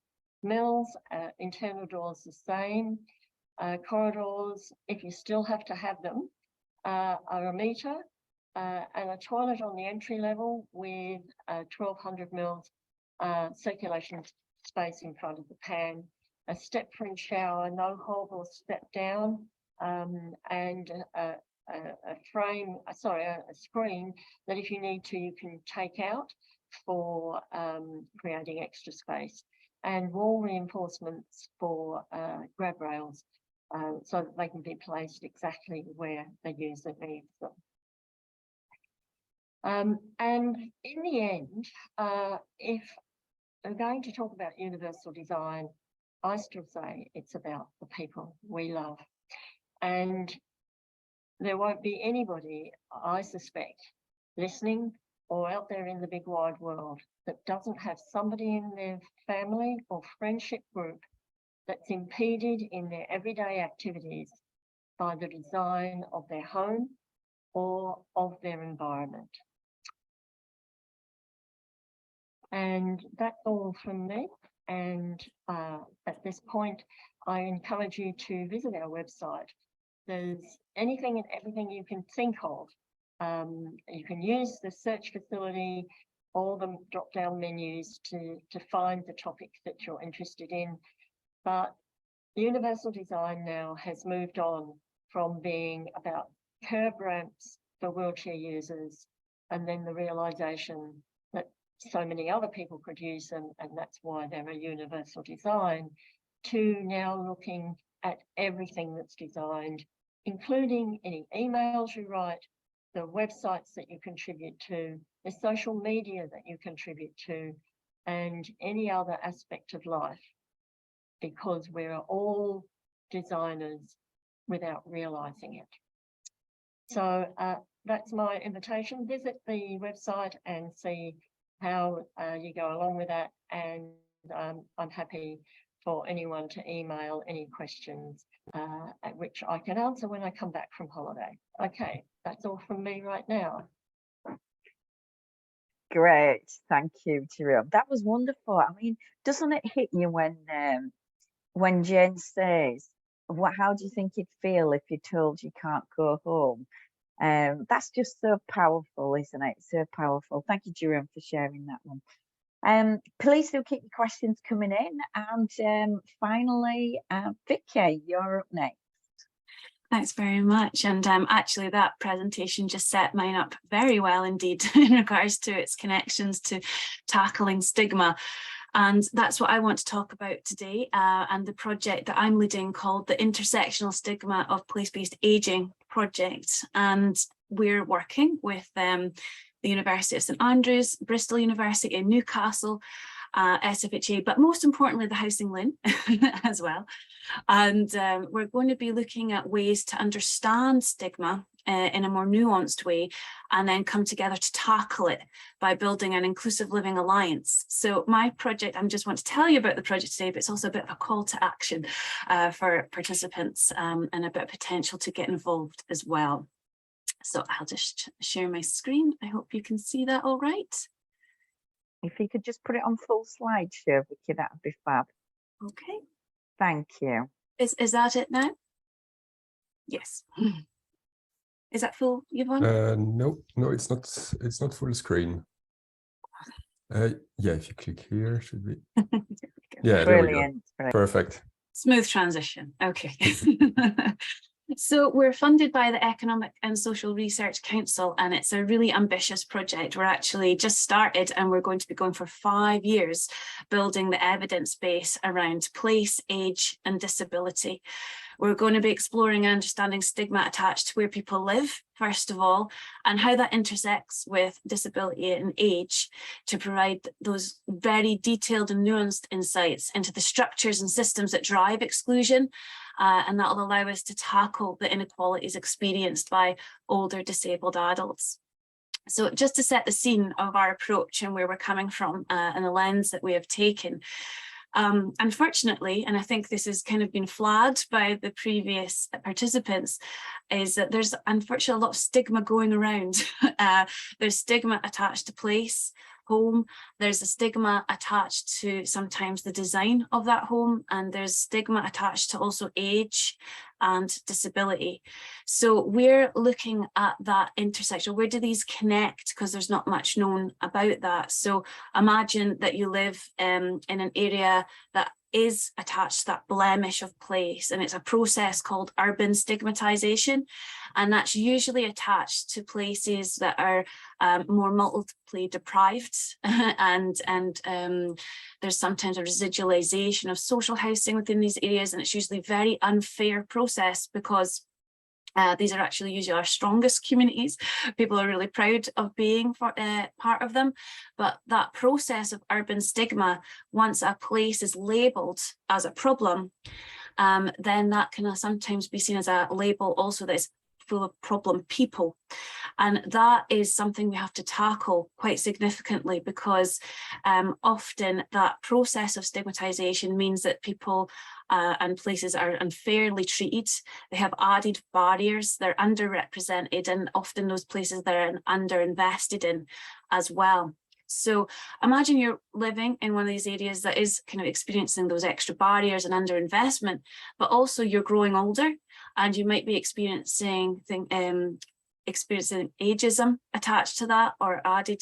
mils, internal doors the same. Corridors, if you still have to have them, are a metre, and a toilet on the entry level with 1200 mils circulation space in front of the pan, a step-free shower, no hob or step down, and a screen that if you need to, you can take out for creating extra space, and wall reinforcements for grab rails so that they can be placed exactly where the user needs them. And in the end, if I'm going to talk about universal design, I still say it's about the people we love. And there won't be anybody, I suspect, listening or out there in the big wide world that doesn't have somebody in their family or friendship group that's impeded in their everyday activities by the design of their home or of their environment. And that's all from me. And at this point, I encourage you to visit our website. There's anything and everything you can think of. You can use the search facility or the drop-down menus to find the topics that you're interested in. But universal design now has moved on from being about curb ramps for wheelchair users, and then the realization that so many other people could use them, and that's why they're a universal design, to now looking at everything that's designed, including any emails you write, the websites that you contribute to, the social media that you contribute to, and any other aspect of life, because we're all designers without realizing it. So that's my invitation. Visit the website and see how you go along with that. And I'm happy for anyone to email any questions at which I can answer when I come back from holiday. Okay, that's all from me right now. Great, thank you, Jerome. That was wonderful. I mean, doesn't it hit you when Jane says, how do you think you'd feel if you're told you can't go home? That's just so powerful, isn't it? So powerful. Thank you, Jerome, for sharing that one. Please do keep your questions coming in. And finally, Vicky, you're up next. Thanks very much. And actually that presentation just set mine up very well indeed in regards to its connections to tackling stigma. And that's what I want to talk about today, and the project that I'm leading called the Intersectional Stigma of Place-Based Ageing project. And we're working with the University of St Andrews, Bristol University in Newcastle, SFHA, but most importantly the HousingLIN as well. And we're going to be looking at ways to understand stigma in a more nuanced way, and then come together to tackle it by building an inclusive living alliance. So my project, I just want to tell you about the project today, but it's also a bit of a call to action for participants and a bit of potential to get involved as well. So I'll just share my screen. I hope you can see that all right. If you could just put it on full slideshow, Vicky, that would be fab. Okay. Thank you. Is that it now? Yes. Is that full, Yvonne? No, it's not full screen. Yeah, if you click here, should be. Yeah, Brilliant. There we go. Perfect. Smooth transition. Okay. So we're funded by the Economic and Social Research Council, and it's a really ambitious project. We're actually just started, and we're going to be going for 5 years building the evidence base around place, age and disability. We're going to be exploring and understanding stigma attached to where people live, first of all, and how that intersects with disability and age, to provide those very detailed and nuanced insights into the structures and systems that drive exclusion. And that will allow us to tackle the inequalities experienced by older disabled adults. So just to set the scene of our approach and where we're coming from and the lens that we have taken, unfortunately, and I think this has kind of been flagged by the previous participants, is that there's unfortunately a lot of stigma going around. There's stigma attached to place, home, there's a stigma attached to sometimes the design of that home, and there's stigma attached to also age and disability. So we're looking at that intersection. Where do these connect? Because there's not much known about that. So imagine that you live in an area that is attached to that blemish of place, and it's a process called urban stigmatization, and that's usually attached to places that are more multiply deprived and there's sometimes a residualization of social housing within these areas, and it's usually a very unfair process because these are actually usually our strongest communities. People are really proud of being part of them. But that process of urban stigma, once a place is labelled as a problem, then that can sometimes be seen as a label also that is full of problem people. And that is something we have to tackle quite significantly, because often that process of stigmatization means that people and places are unfairly treated. They have added barriers, they're underrepresented, and often those places that are underinvested in as well. So imagine you're living in one of these areas that is kind of experiencing those extra barriers and underinvestment, but also you're growing older and you might be experiencing ageism attached to that, or added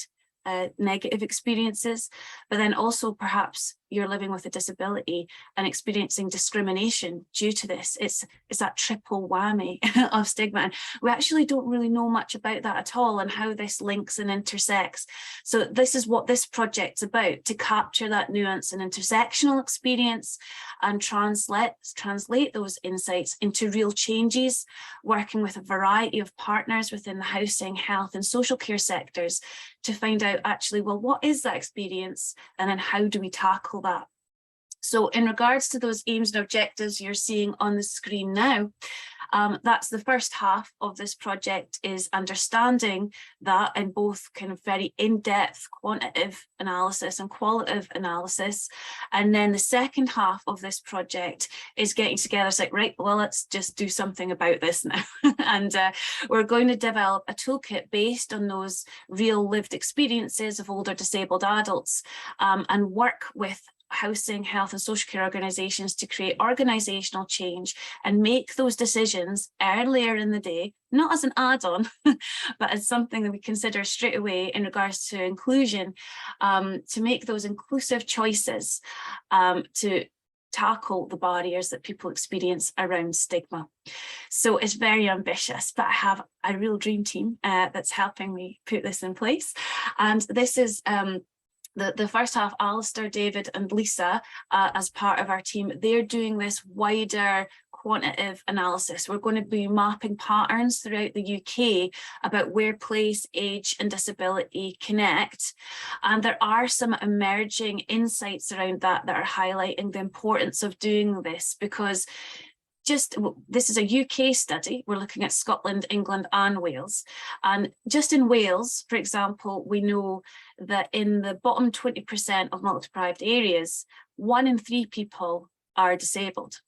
negative experiences, but then also perhaps you're living with a disability and experiencing discrimination due to this. It's that triple whammy of stigma, and we actually don't really know much about that at all and how this links and intersects. So this is what this project's about, to capture that nuance and intersectional experience and translate those insights into real changes, working with a variety of partners within the housing, health and social care sectors to find out actually, well, what is that experience, and then how do we tackle that? So in regards to those aims and objectives you're seeing on the screen now, that's the first half of this project, is understanding that in both kind of very in-depth quantitative analysis and qualitative analysis. And then the second half of this project is getting together. It's like, right, well, let's just do something about this now. And we're going to develop a toolkit based on those real lived experiences of older disabled adults, and work with housing, health and social care organisations to create organisational change and make those decisions earlier in the day, not as an add-on, but as something that we consider straight away in regards to inclusion, to make those inclusive choices to tackle the barriers that people experience around stigma. So it's very ambitious, but I have a real dream team that's helping me put this in place. And this is the first half, Alistair, David and Lisa, as part of our team, they're doing this wider quantitative analysis. We're going to be mapping patterns throughout the UK about where place, age and disability connect. And there are some emerging insights around that are highlighting the importance of doing this, because this is a UK study. We're looking at Scotland, England and Wales. And just in Wales, for example, we know that in the bottom 20% of multi-deprived areas, 1 in 3 people are disabled.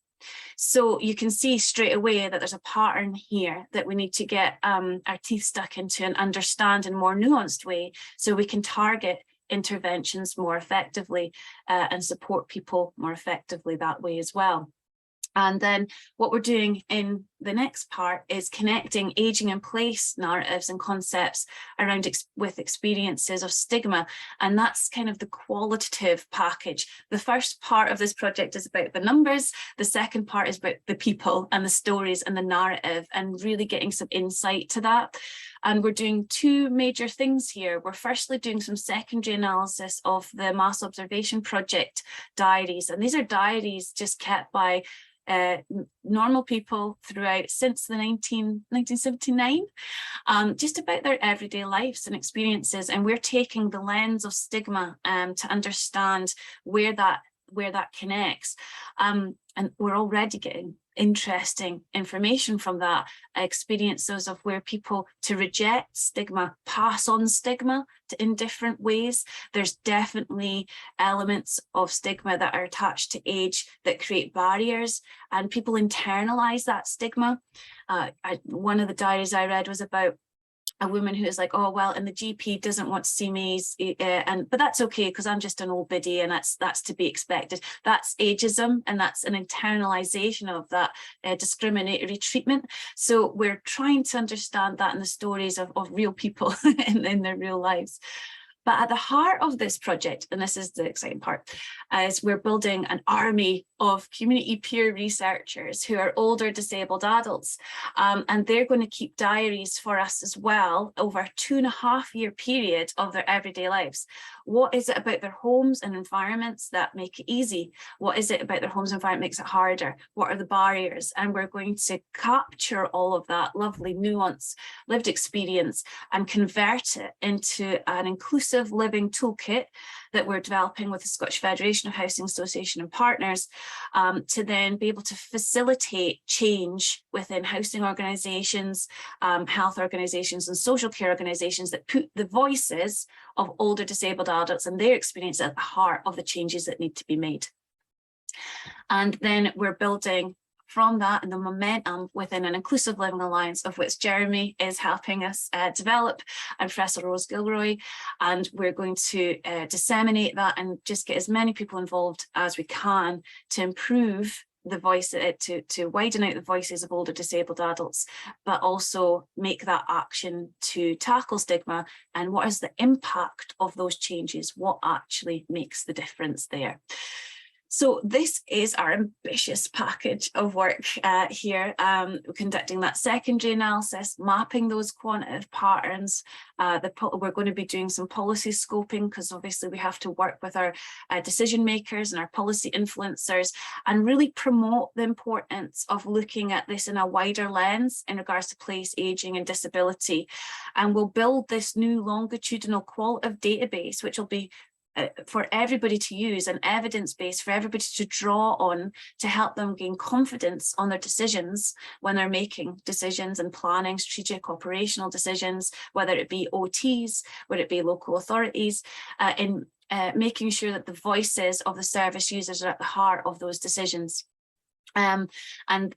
So you can see straight away that there's a pattern here that we need to get our teeth stuck into and understand in a more nuanced way, so we can target interventions more effectively and support people more effectively that way as well. And then what we're doing in the next part is connecting ageing in place narratives and concepts around with experiences of stigma. And that's kind of the qualitative package. The first part of this project is about the numbers. The second part is about the people and the stories and the narrative, and really getting some insight to that. And we're doing 2 major things here. We're firstly doing some secondary analysis of the Mass Observation Project diaries. And these are diaries just kept by normal people throughout since the 1979, just about their everyday lives and experiences. And we're taking the lens of stigma to understand where that connects. And we're already getting interesting information from that, experiences of where people to reject stigma, pass on stigma in different ways. There's definitely elements of stigma that are attached to age that create barriers, and people internalize that stigma. One of the diaries I read was about a woman who is like, oh, well, and the GP doesn't want to see me, but that's okay because I'm just an old biddy, and that's to be expected. That's ageism, and that's an internalization of that discriminatory treatment. So we're trying to understand that in the stories of real people in their real lives. But at the heart of this project, and this is the exciting part, is we're building an army of community peer researchers who are older disabled adults. And they're going to keep diaries for us as well over a 2.5-year period of their everyday lives. What is it about their homes and environments that make it easy? What is it about their homes and environment makes it harder? What are the barriers? And we're going to capture all of that lovely nuance, lived experience, and convert it into an inclusive living toolkit that we're developing with the Scottish Federation of Housing Association and partners, to then be able to facilitate change within housing organisations, health organisations and social care organisations that put the voices of older disabled adults and their experience at the heart of the changes that need to be made. And then we're building from that and the momentum within an inclusive living alliance, of which Jeremy is helping us develop, and Professor Rose Gilroy, and we're going to disseminate that and just get as many people involved as we can to improve the voice, to widen out the voices of older disabled adults, but also make that action to tackle stigma and what is the impact of those changes, what actually makes the difference there. So this is our ambitious package of work here, conducting that secondary analysis, mapping those quantitative patterns. We're going to be doing some policy scoping, because obviously we have to work with our decision makers and our policy influencers and really promote the importance of looking at this in a wider lens in regards to place, ageing and disability. And we'll build this new longitudinal qualitative database, which will be for everybody to use, an evidence base for everybody to draw on to help them gain confidence on their decisions when they're making decisions and planning strategic operational decisions, whether it be OTs, whether it be local authorities, in making sure that the voices of the service users are at the heart of those decisions. And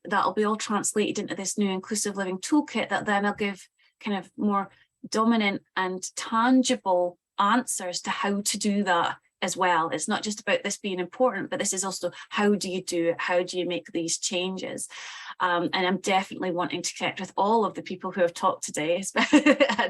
that'll be all translated into this new inclusive living toolkit that then will give kind of more dominant and tangible answers to how to do that as well. It's not just about this being important, but this is also how do you do it? How do you make these changes? And I'm definitely wanting to connect with all of the people who have talked today,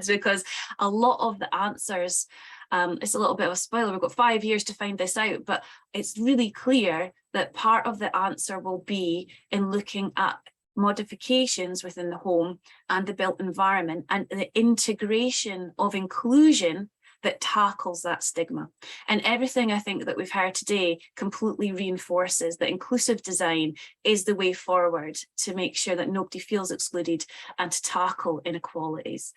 because a lot of the answers, it's a little bit of a spoiler, we've got 5 years to find this out, but it's really clear that part of the answer will be in looking at modifications within the home and the built environment and the integration of inclusion that tackles that stigma. And everything I think that we've heard today completely reinforces that inclusive design is the way forward to make sure that nobody feels excluded and to tackle inequalities.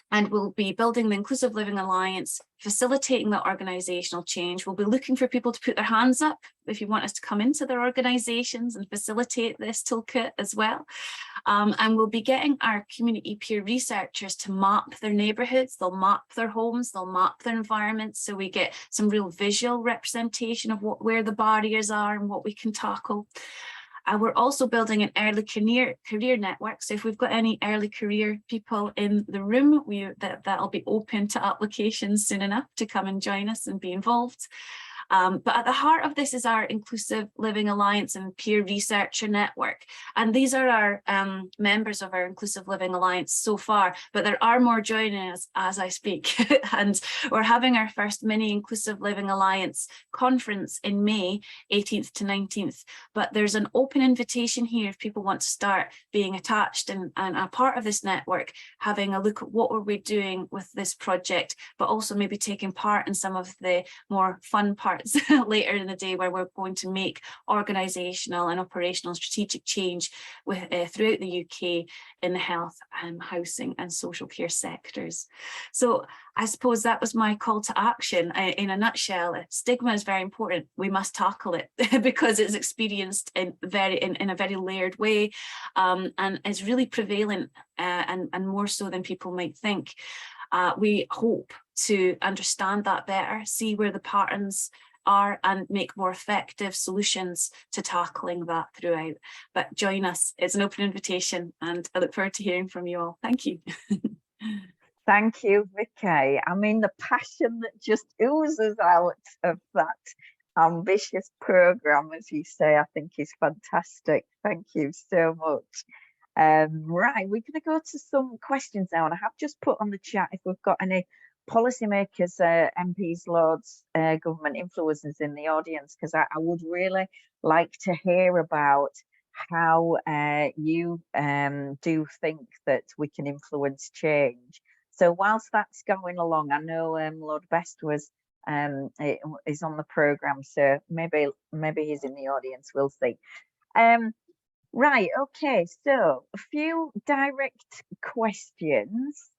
And we'll be building the Inclusive Living Alliance, facilitating that organisational change. We'll be looking for people to put their hands up if you want us to come into their organisations and facilitate this toolkit as well. And we'll be getting our community peer researchers to map their neighbourhoods, they'll map their homes, they'll map their environments, so we get some real visual representation of where the barriers are and what we can tackle. We're also building an early career network. So if we've got any early career people in the room, that'll be open to applications soon enough to come and join us and be involved. But at the heart of this is our Inclusive Living Alliance and Peer Researcher Network. And these are our members of our Inclusive Living Alliance so far, but there are more joining us as I speak. And we're having our first mini Inclusive Living Alliance conference in May, 18th to 19th. But there's an open invitation here if people want to start being attached and a part of this network, having a look at what are we doing with this project, but also maybe taking part in some of the more fun parts parts later in the day where we're going to make organisational and operational strategic change with throughout the UK in the health, housing and social care sectors. So I suppose that was my call to action in a nutshell. Stigma is very important. We must tackle it because it's experienced in a very layered way, and is really prevalent and more so than people might think. We hope to understand that better, see where the patterns are and make more effective solutions to tackling that throughout. But join us, it's an open invitation and I look forward to hearing from you all. Thank you. Thank you, Vicky. I mean, the passion that just oozes out of that ambitious programme, as you say, I think is fantastic. Thank you so much. Right, we're going to go to some questions now, and I have just put on the chat if we've got any policymakers, MPs, Lords, government influencers in the audience, because I would really like to hear about how you do think that we can influence change. So whilst that's going along, I know Lord Best is on the programme, so maybe he's in the audience, we'll see. Right, okay, so a few direct questions.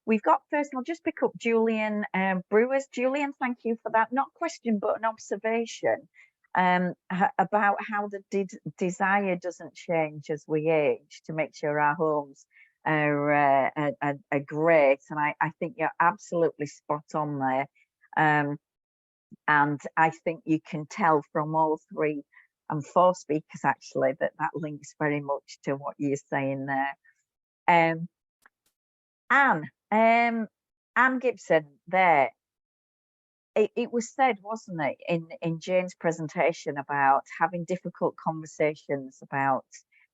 We've got first, I'll just pick up Julian Brewers. Julian, thank you for that, not question, but an observation about how the desire doesn't change as we age to make sure our homes are great. And I think you're absolutely spot on there. And I think you can tell from all three and four speakers actually that links very much to what you're saying there. Anne Gibson there, it was said, wasn't it, in Jane's presentation about having difficult conversations about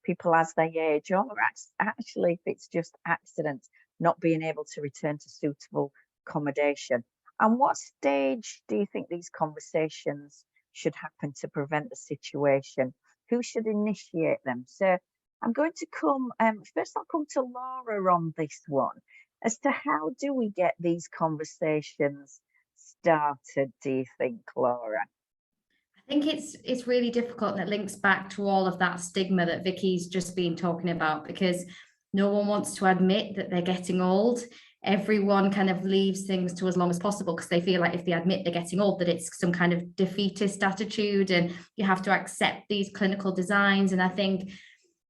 people as they age, or actually if it's just accidents, not being able to return to suitable accommodation. And what stage do you think these conversations should happen to prevent the situation? Who should initiate them? So I'm going to come, first I'll come to Laura on this one, as to how do we get these conversations started, do you think, Laura? I think it's really difficult, and it links back to all of that stigma that Vicky's just been talking about, because no one wants to admit that they're getting old. Everyone kind of leaves things to as long as possible because they feel like if they admit they're getting old, that it's some kind of defeatist attitude and you have to accept these clinical designs. And I think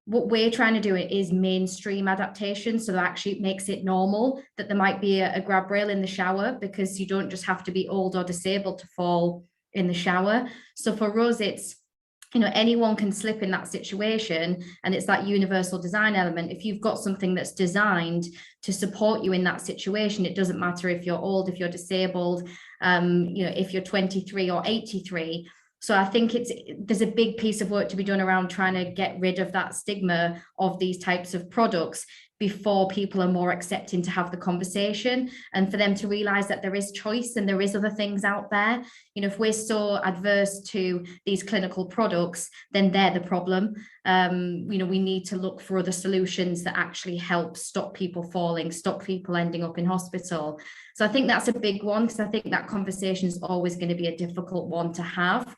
what we're trying to do is mainstream adaptation, so that actually it makes it normal that there might be a grab rail in the shower, because you don't just have to be old or disabled to fall in the shower. So for us, it's, you know, anyone can slip in that situation, and it's that universal design element. If you've got something that's designed to support you in that situation, it doesn't matter if you're old, if you're disabled, you know, if you're 23 or 83. So I think there's a big piece of work to be done around trying to get rid of that stigma of these types of products before people are more accepting to have the conversation, and for them to realize that there is choice and there is other things out there. You know, if we're so adverse to these clinical products, then they're the problem. You know, we need to look for other solutions that actually help stop people falling, stop people ending up in hospital. So I think that's a big one, because I think that conversation is always going to be a difficult one to have.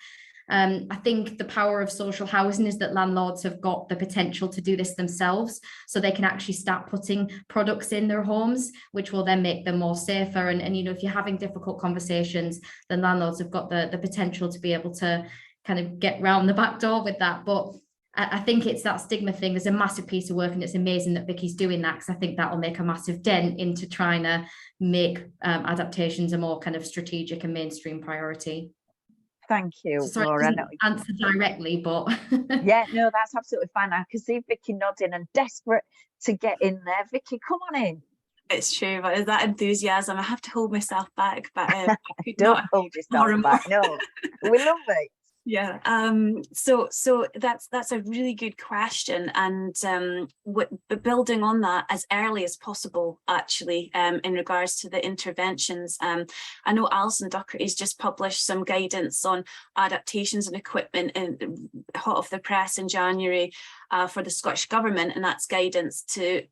I think the power of social housing is that landlords have got the potential to do this themselves, so they can actually start putting products in their homes, which will then make them more safer. And you know, if you're having difficult conversations, then landlords have got the potential to be able to kind of get round the back door with that. But I think it's that stigma thing. There's a massive piece of work, and it's amazing that Vicky's doing that, because I think that will make a massive dent into trying to make adaptations a more kind of strategic and mainstream priority. Thank you, Sorry, Laura. I didn't answer directly, but yeah, no, that's absolutely fine. I can see Vicky nodding and desperate to get in there. Vicky, come on in. It's true, but that enthusiasm, I have to hold myself back. But don't hold yourself back. No, we love it. Yeah. So that's a really good question, and but building on that as early as possible, actually, in regards to the interventions. I know Alison Docherty's just published some guidance on adaptations and equipment in hot off the press in January for the Scottish Government, and that's guidance to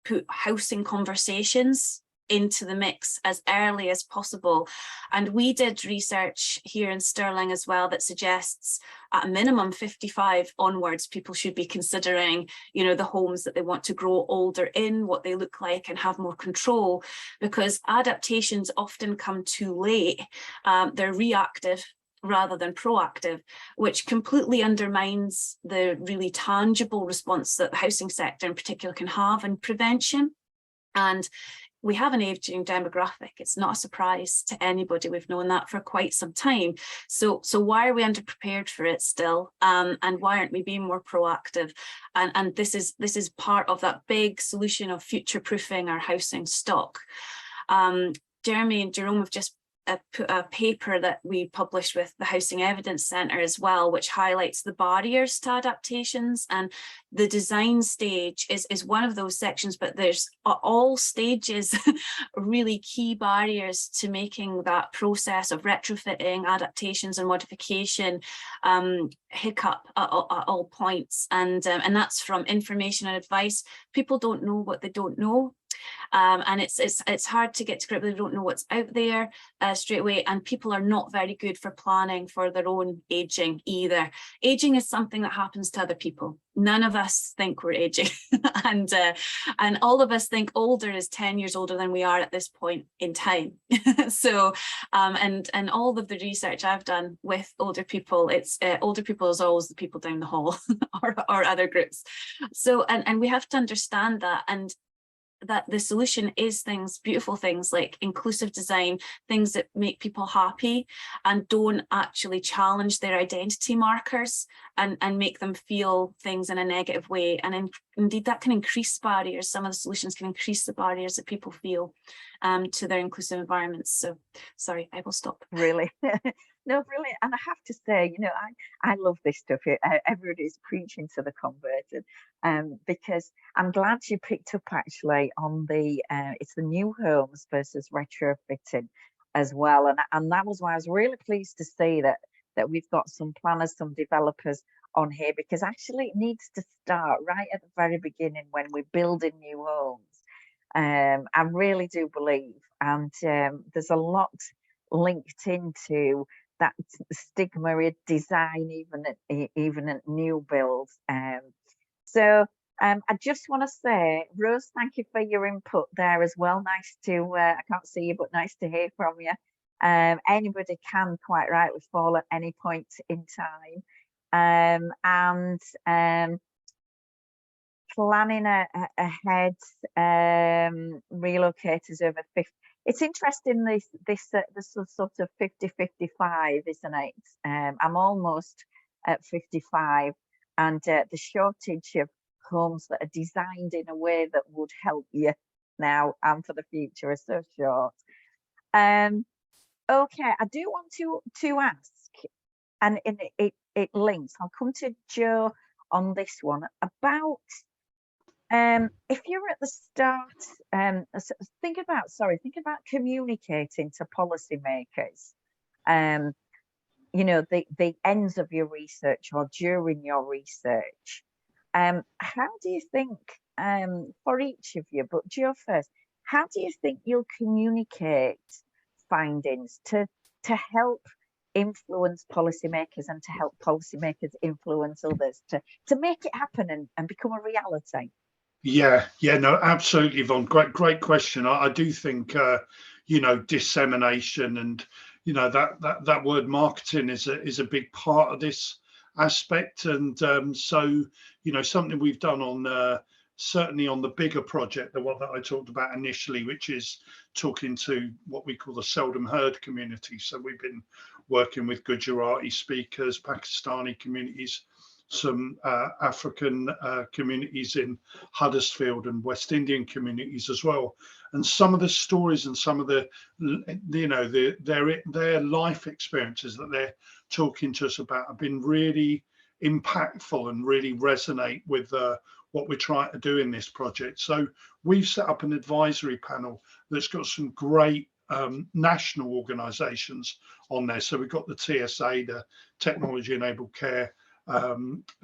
put housing conversations into the mix as early as possible. And we did research here in Stirling as well that suggests at a minimum 55 onwards, people should be considering, you know, the homes that they want to grow older in, what they look like, and have more control, because adaptations often come too late. They're reactive rather than proactive, which completely undermines the really tangible response that the housing sector in particular can have in prevention. And we have an aging demographic. It's not a surprise to anybody. We've known that for quite some time. So why are we underprepared for it still? And why aren't we being more proactive? And this is part of that big solution of future-proofing our housing stock. Jeremy and Jerome have just put a paper that we published with the Housing Evidence Centre as well, which highlights the barriers to adaptations, and the design stage is one of those sections, but there's all stages really key barriers to making that process of retrofitting, adaptations and modification hiccup at all points, and that's from information and advice. People don't know what they don't know. And it's hard to get to grip with. They don't know what's out there straight away, and people are not very good for planning for their own aging either. Aging is something that happens to other people. None of us think we're aging, and all of us think older is 10 years older than we are at this point in time. So and all of the research I've done with older people, it's older people is always the people down the hall or other groups. So and we have to understand that, and that the solution is things, beautiful things like inclusive design, things that make people happy and don't actually challenge their identity markers and make them feel things in a negative way. And indeed that can increase barriers. Some of the solutions can increase the barriers that people feel to their inclusive environments. So sorry, I will stop. Really? No, brilliant. And I have to say, you know, I love this stuff. Everybody's preaching to the converted, because I'm glad you picked up actually on the it's the new homes versus retrofitting as well. And that was why I was really pleased to see that we've got some planners, some developers on here, because actually it needs to start right at the very beginning when we're building new homes. I really do believe, and there's a lot linked into that stigma of design, even at new builds. So I just want to say, Rose, thank you for your input there as well. Nice to, I can't see you, but nice to hear from you. Anybody can quite rightly fall at any point in time. Planning ahead, relocators over 50. It's interesting, this sort of 50-55, isn't it? I'm almost at 55, and the shortage of homes that are designed in a way that would help you now and for the future are so short. Okay, I do want to ask, and it links. I'll come to Joe on this one about. If you're at the start, think about communicating to policymakers, you know, the ends of your research or during your research. How do you think, for each of you, but Joe first, how do you think you'll communicate findings to help influence policymakers and to help policymakers influence others to make it happen and become a reality? Yeah, no, absolutely, Yvonne. Great question. I do think, you know, dissemination and, you know, that word marketing is a big part of this aspect. And so, you know, something we've done on certainly on the bigger project, the one that I talked about initially, which is talking to what we call the seldom heard community. So we've been working with Gujarati speakers, Pakistani communities, some African communities in Huddersfield and West Indian communities as well. And some of the stories and some of the, you know, their life experiences that they're talking to us about have been really impactful and really resonate with what we're trying to do in this project. So we've set up an advisory panel that's got some great national organisations on there. So we've got the TSA, the Technology Enabled Care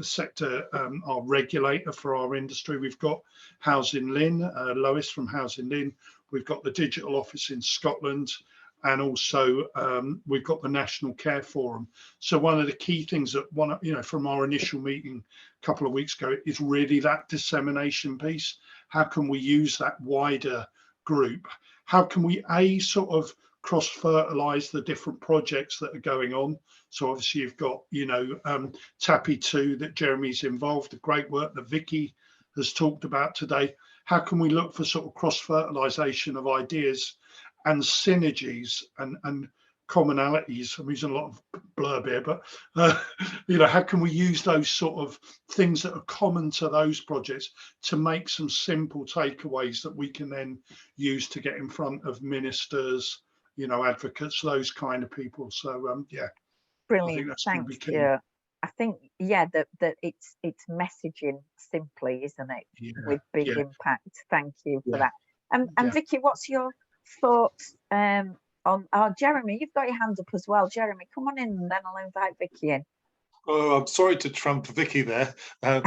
sector, our regulator for our industry. We've got HousingLIN, Lois from HousingLIN. we've got the digital office in Scotland, and also we've got the National Care Forum. So one of the key things that from our initial meeting a couple of weeks ago is really that dissemination piece. How can we use that wider group? How can we sort of cross-fertilize the different projects that are going on? So obviously you've got, TAPI 2 that Jeremy's involved, the great work that Vicky has talked about today. How can we look for sort of cross-fertilization of ideas and synergies and commonalities? I'm using a lot of blurb here, but how can we use those sort of things that are common to those projects to make some simple takeaways that we can then use to get in front of ministers, advocates, those kind of people. So brilliant. Thanks. Yeah, I think that it's messaging simply, isn't it? With big impact. Thank you for that. And Vicky, what's your thoughts on Jeremy? You've got your hand up as well. Jeremy, come on in, and then I'll invite Vicky in. Oh, I'm sorry to trump Vicky there. I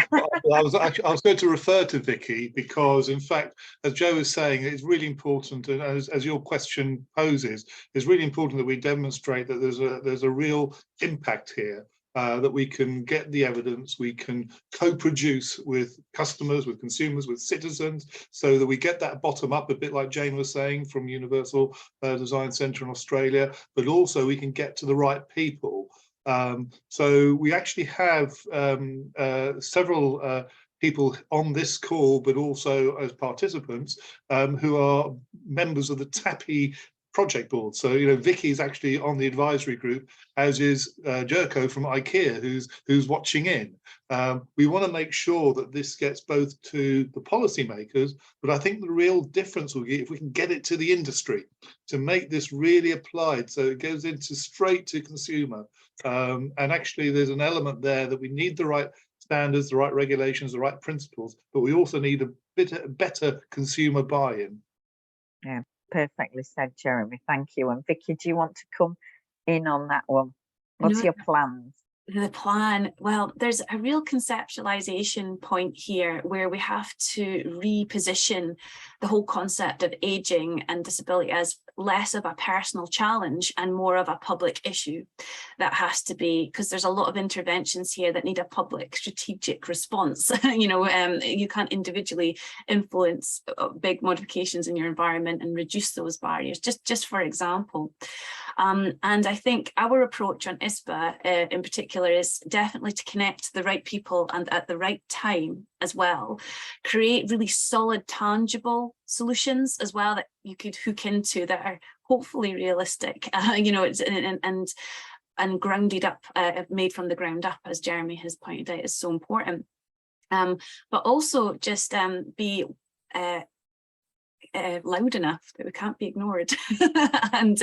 was going to refer to Vicky because, in fact, as Joe was saying, it's really important, and as your question poses, it's really important that we demonstrate that there's a real impact here. That we can get the evidence, we can co-produce with customers, with consumers, with citizens, so that we get that bottom up, a bit like Jane was saying, from Universal Design Centre in Australia, but also we can get to the right people. So we actually have several people on this call, but also as participants who are members of the TAPI project board. So, Vicky is actually on the advisory group, as is Jerko from IKEA, who's watching in. We want to make sure that this gets both to the policymakers, but I think the real difference will be if we can get it to the industry, to make this really applied, so it goes into straight to consumer. And actually, there's an element there that we need the right standards, the right regulations, the right principles, but we also need a better consumer buy-in. Yeah. Perfectly said, Jeremy. Thank you. And Vicky, do you want to come in on that one? What's your plans? The plan, well, there's a real conceptualization point here where we have to reposition the whole concept of aging and disability as less of a personal challenge and more of a public issue. That has to be, because there's a lot of interventions here that need a public strategic response. You can't individually influence big modifications in your environment and reduce those barriers, just for example. And I think our approach on ISBA in particular is definitely to connect the right people and at the right time as well, create really solid, tangible solutions as well that you could hook into that are hopefully realistic, and grounded up, made from the ground up, as Jeremy has pointed out, is so important. But also just be loud enough that we can't be ignored and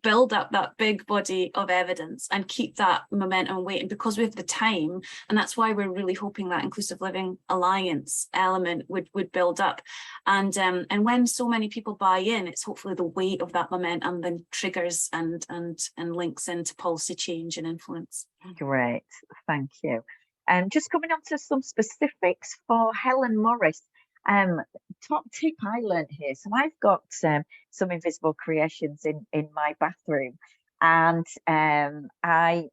build up that big body of evidence and keep that momentum waiting, because we have the time. And that's why we're really hoping that Inclusive Living Alliance element would build up. And when so many people buy in, it's hopefully the weight of that momentum then triggers and links into policy change and influence. Great, thank you. Just coming on to some specifics for Helen Morris. Top tip I learned here. So I've got some invisible creations in my bathroom, and my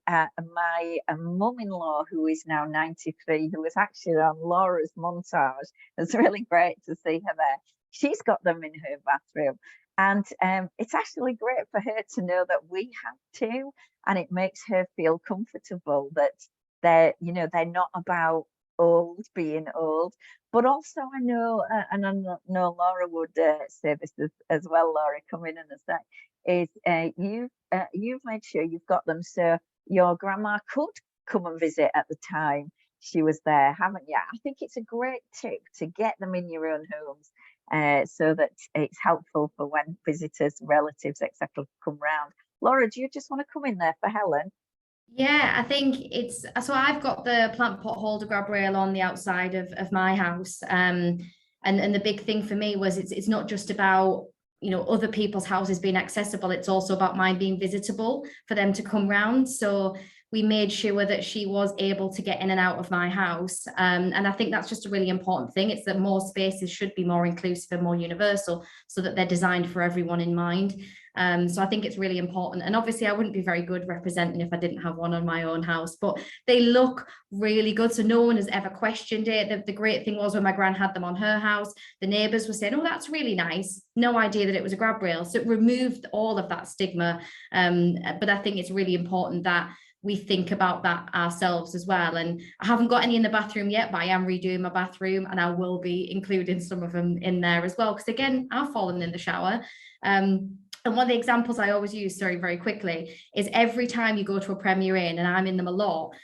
mum-in-law, who is now 93, who was actually on Laura's montage, it's really great to see her there. She's got them in her bathroom, and it's actually great for her to know that we have too, and it makes her feel comfortable that they're not about being old, but also I know, and I know Laura would say this as well, Laura, come in a sec, is you've made sure you've got them so your grandma could come and visit at the time she was there, haven't you? I think it's a great tip to get them in your own homes, so that it's helpful for when visitors, relatives, etc. come round. Laura, do you just want to come in there for Helen? Yeah, I think it's, so I've got the plant pot holder grab rail on the outside of my house. And the big thing for me was it's not just about, other people's houses being accessible. It's also about mine being visitable for them to come round. So we made sure that she was able to get in and out of my house. And I think that's just a really important thing. It's that more spaces should be more inclusive and more universal, so that they're designed for everyone in mind. So I think it's really important. And obviously I wouldn't be very good representing if I didn't have one on my own house, but they look really good. So no one has ever questioned it. The great thing was when my gran had them on her house, the neighbours were saying, oh, that's really nice. No idea that it was a grab rail. So it removed all of that stigma. But I think it's really important that we think about that ourselves as well. And I haven't got any in the bathroom yet, but I am redoing my bathroom, and I will be including some of them in there as well. Because again, I've fallen in the shower. And one of the examples I always use, sorry, very quickly, is every time you go to a Premier Inn, and I'm in them a lot,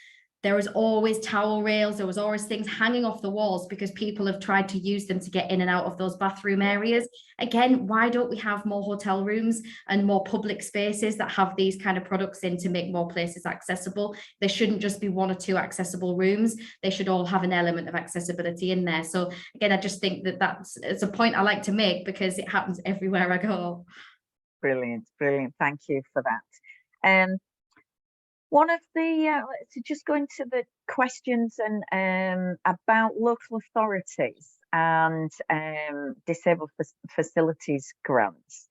there is always towel rails, there was always things hanging off the walls because people have tried to use them to get in and out of those bathroom areas. Again, why don't we have more hotel rooms and more public spaces that have these kind of products in to make more places accessible? There shouldn't just be 1 or 2 accessible rooms. They should all have an element of accessibility in there. So again, I just think that it's a point I like to make because it happens everywhere I go. Brilliant, brilliant. Thank you for that. One of the, so just going to the questions and about local authorities and disabled facilities grants.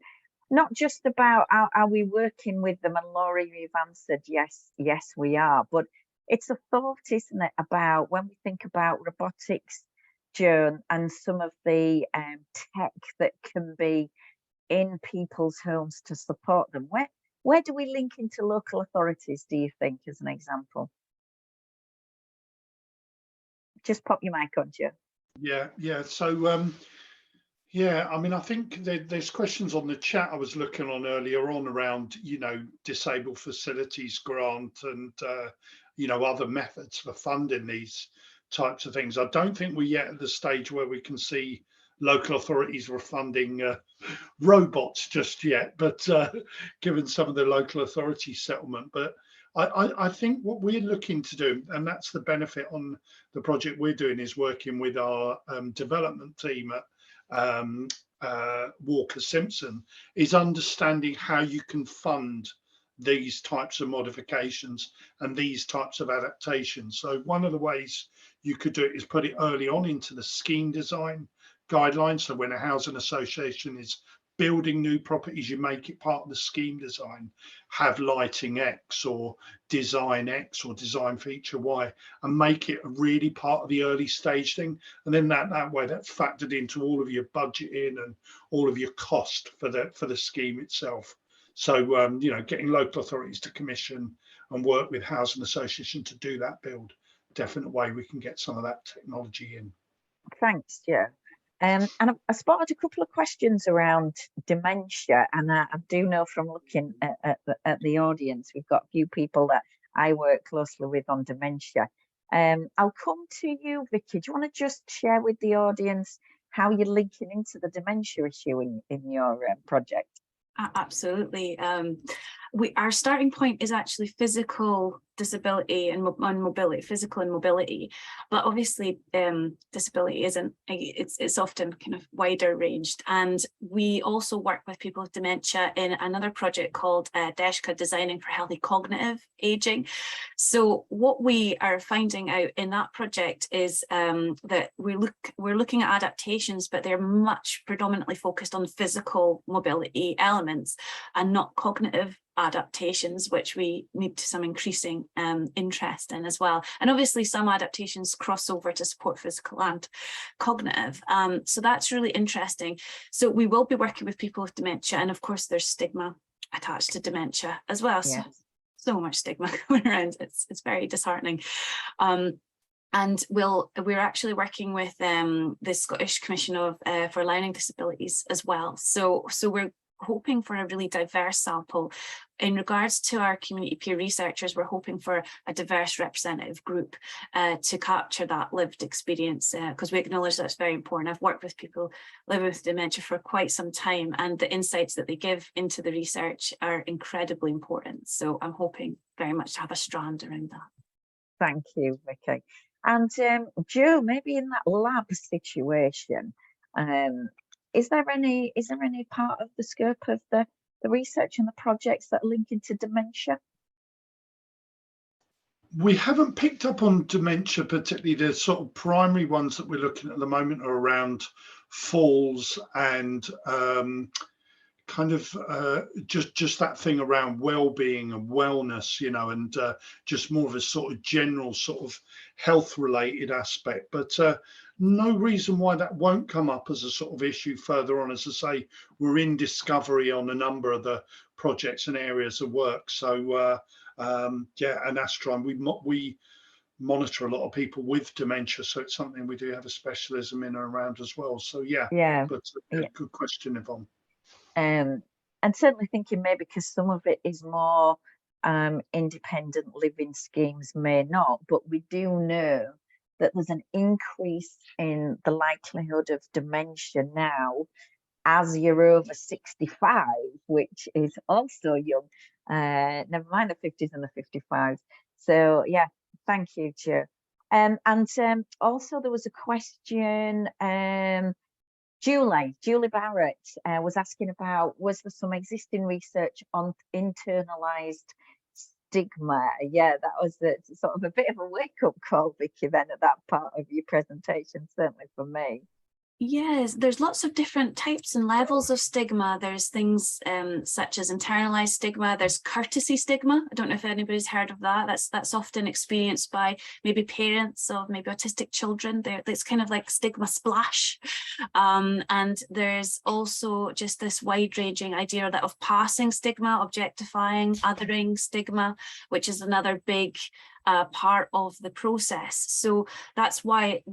Not just about are we working with them, and Laurie, you've answered yes we are, but it's a thought, isn't it, about when we think about robotics, Joan, and some of the tech that can be in people's homes to support them. Where do we link into local authorities, do you think, as an example? Just pop your mic on, Joe. Yeah. So, yeah, I mean, I think there's questions on the chat I was looking on earlier on around, disabled facilities grant and, other methods for funding these types of things. I don't think we're yet at the stage where we can see local authorities were funding robots just yet, but given some of the local authority settlement. But I think what we're looking to do, and that's the benefit on the project we're doing, is working with our development team at Walker Simpson, is understanding how you can fund these types of modifications and these types of adaptations. So one of the ways you could do it is put it early on into the scheme design guidelines. So when a housing association is building new properties, you make it part of the scheme design, have lighting X or design X or design feature Y, and make it really part of the early stage thing. And then that way that's factored into all of your budgeting and all of your cost for the scheme itself. So getting local authorities to commission and work with housing association to do that build, definite way we can get some of that technology in. Thanks, Joe. And I spotted a couple of questions around dementia, and I do know from looking at the audience, we've got a few people that I work closely with on dementia. I'll come to you, Vicky. Do you want to just share with the audience how you're linking into the dementia issue in your project? Absolutely. Our starting point is actually physical disability and mobility, physical and mobility, but obviously disability it's often kind of wider ranged. And we also work with people with dementia in another project called DESHCA, Designing for Healthy Cognitive Aging. So what we are finding out in that project is that we're looking at adaptations, but they're much predominantly focused on physical mobility elements and not cognitive adaptations, which we need some increasing interest in as well. And obviously some adaptations cross over to support physical and cognitive. So that's really interesting. So we will be working with people with dementia, and of course there's stigma attached to dementia as well. Yeah. So much stigma going around. It's very disheartening. And we're actually working with the Scottish Commission for Learning Disabilities as well. So we're hoping for a really diverse sample. In regards to our community peer researchers, we're hoping for a diverse representative group to capture that lived experience, because we acknowledge that's very important. I've worked with people living with dementia for quite some time, and the insights that they give into the research are incredibly important. So I'm hoping very much to have a strand around that. Thank you, Vicky. And Joe, maybe in that lab situation, is there any part of the scope of the research and the projects that link into dementia? We haven't picked up on dementia particularly. The sort of primary ones that we're looking at the moment are around falls and kind of just that thing around well-being and wellness, you know, and just more of a sort of general sort of health related aspect. But no reason why that won't come up as a sort of issue further on. As I say, we're in discovery on a number of the projects and areas of work. So yeah, and Astron, we monitor a lot of people with dementia, so it's something we do have a specialism in and around as well. So yeah, but good question, Yvonne. And certainly thinking maybe because some of it is more independent living schemes may not, but we do know that there's an increase in the likelihood of dementia now as you're over 65, which is also young, never mind the 50s and the 55s. So yeah, thank you, Joe. And also there was a question, Julie Barrett was asking about, was there some existing research on internalized stigma? Yeah, that was sort of a bit of a wake-up call, Vicky, then at that part of your presentation, certainly for me. Yes, there's lots of different types and levels of stigma. There's things such as internalized stigma. There's courtesy stigma. I don't know if anybody's heard of that. That's often experienced by maybe parents of maybe autistic children. It's kind of like stigma splash. And there's also just this wide-ranging idea that of passing stigma, objectifying, othering stigma, which is another big part of the process. So that's why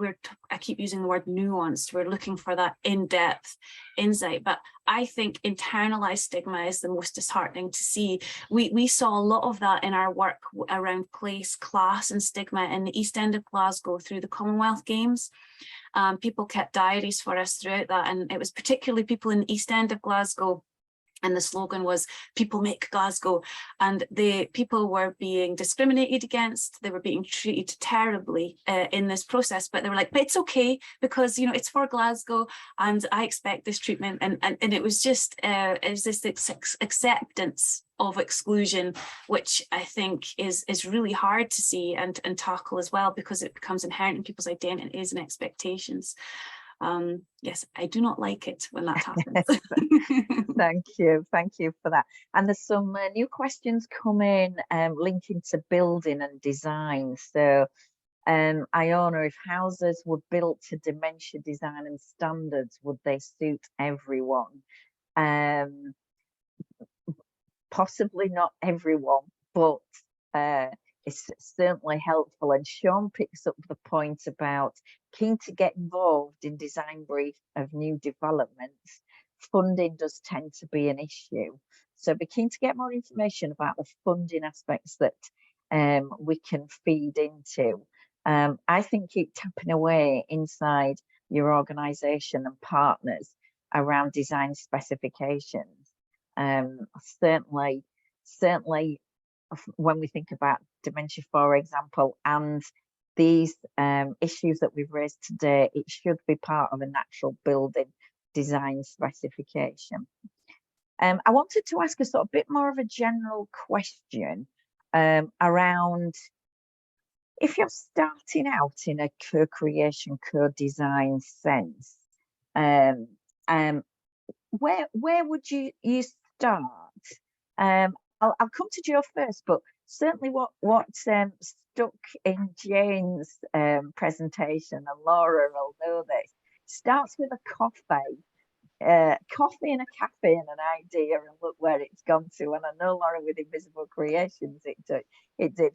I keep using the word nuanced. We're looking for that in-depth insight. But I think internalized stigma is the most disheartening to see. We saw a lot of that in our work around place, class and stigma in the East End of Glasgow through the Commonwealth Games. People kept diaries for us throughout that, and it was particularly people in the East End of Glasgow. And the slogan was "People make Glasgow," and the people were being discriminated against. They were being treated terribly in this process, but they were like, "But it's okay because, you know, it's for Glasgow, and I expect this treatment." And it was just this acceptance of exclusion, which I think is really hard to see and tackle as well, because it becomes inherent in people's identities and expectations. Yes, I do not like it when that happens. Thank you for that. And there's some new questions coming linking to building and design. So Iona, if houses were built to dementia design and standards, would they suit everyone? Possibly not everyone, but it's certainly helpful. And Sean picks up the point about keen to get involved in design brief of new developments. Funding does tend to be an issue. So be keen to get more information about the funding aspects that we can feed into. I think keep tapping away inside your organisation and partners around design specifications. Certainly when we think about dementia, for example, and these issues that we've raised today, it should be part of a natural building design specification. I wanted to ask a sort of bit more of a general question around if you're starting out in a co-creation, co-design sense, where would you start? I'll come to Joe first, but certainly what stuck in Jane's presentation, and Laura will know this, starts with a coffee and a cafe and an idea, and look where it's gone to. And I know, Laura, with Invisible Creations, it did.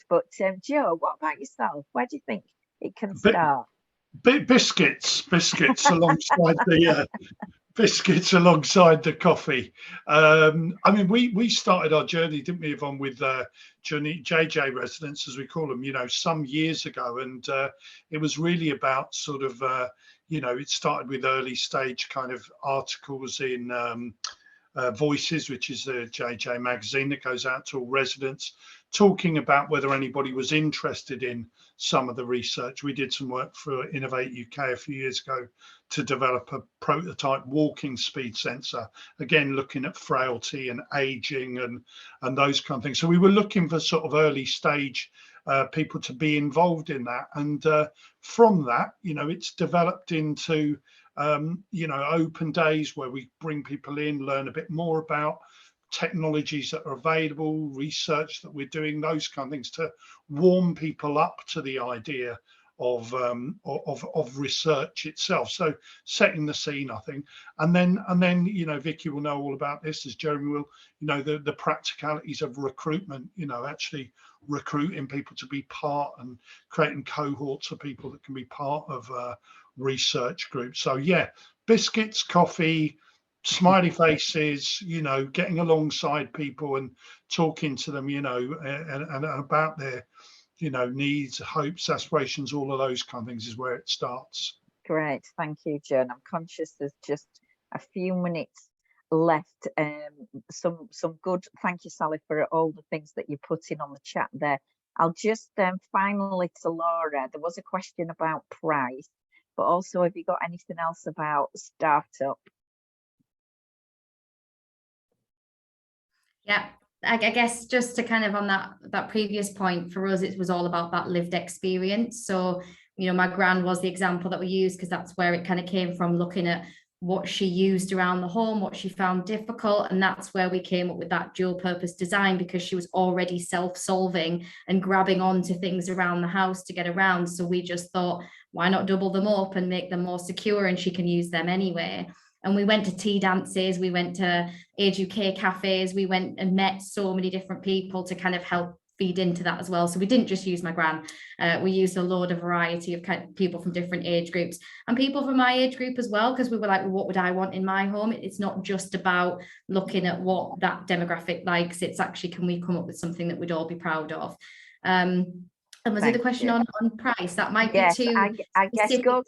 But Joe, what about yourself? Where do you think it can start? Biscuits alongside the biscuits alongside the coffee. I mean, we started our journey, didn't we, Yvonne, with JJ residents, as we call them, you know, some years ago, and it was really about sort of you know, it started with early stage kind of articles in Voices, which is the JJ magazine that goes out to all residents, talking about whether anybody was interested in some of the research. We did some work for Innovate UK a few years ago to develop a prototype walking speed sensor, again looking at frailty and aging and those kind of things. So we were looking for sort of early stage people to be involved in that, and from that, you know, it's developed into you know, open days where we bring people in, learn a bit more about technologies that are available, research that we're doing, those kind of things, to warm people up to the idea of research itself. So setting the scene, I think, and then you know, Vicky will know all about this, as Jeremy will, you know, the practicalities of recruitment, you know, actually recruiting people to be part and creating cohorts of people that can be part of research groups. So yeah, biscuits, coffee, smiley faces, you know, getting alongside people and talking to them, you know, and about their, you know, needs, hopes, aspirations, all of those kind of things is where it starts. Great, thank you, Joan. I'm conscious there's just a few minutes left. Some good, thank you, Sally, for all the things that you put in on the chat there. I'll just finally to Laura, there was a question about price, but also have you got anything else about startup? Yeah, I guess just to kind of on that previous point, for us, it was all about that lived experience. So, you know, my gran was the example that we used because that's where it kind of came from, looking at what she used around the home, what she found difficult. And that's where we came up with that dual purpose design, because she was already self-solving and grabbing onto things around the house to get around. So we just thought, why not double them up and make them more secure, and she can use them anyway. And we went to tea dances, we went to Age UK cafes, we went and met so many different people to kind of help feed into that as well. So we didn't just use my gran, we used a load of variety of kind of people from different age groups and people from my age group as well, because we were like, well, what would I want in my home? It's not just about looking at what that demographic likes, it's actually, can we come up with something that we'd all be proud of? And was the other question on price? That might be too I guess go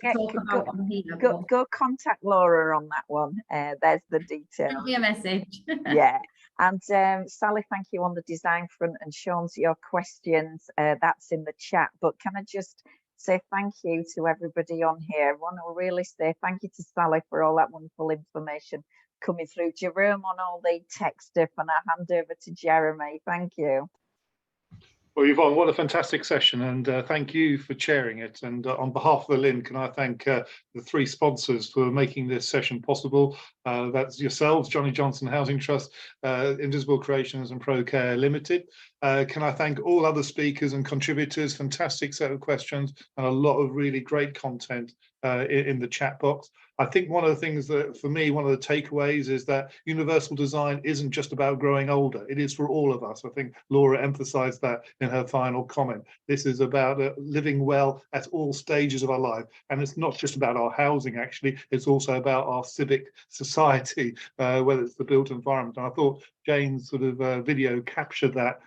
contact Laura on that one. There's the details. Send me a message. Yeah. And Sally, thank you on the design front, and Sean, to your questions, that's in the chat. But can I just say thank you to everybody on here? I want to really say thank you to Sally for all that wonderful information coming through, Jerome on all the tech stuff, and I'll hand over to Jeremy. Thank you. Well, Yvonne, what a fantastic session, and thank you for chairing it. And on behalf of the LIN, can I thank the three sponsors for making this session possible. That's yourselves, Johnny Johnson Housing Trust, Invisible Creations and ProCare Limited. Can I thank all other speakers and contributors, fantastic set of questions and a lot of really great content in the chat box. I think one of the things that, for me, one of the takeaways is that universal design isn't just about growing older. It is for all of us. I think Laura emphasized that in her final comment. This is about living well at all stages of our life. And it's not just about our housing, actually. It's also about our civic society, whether it's the built environment. And I thought Jane's sort of video captured that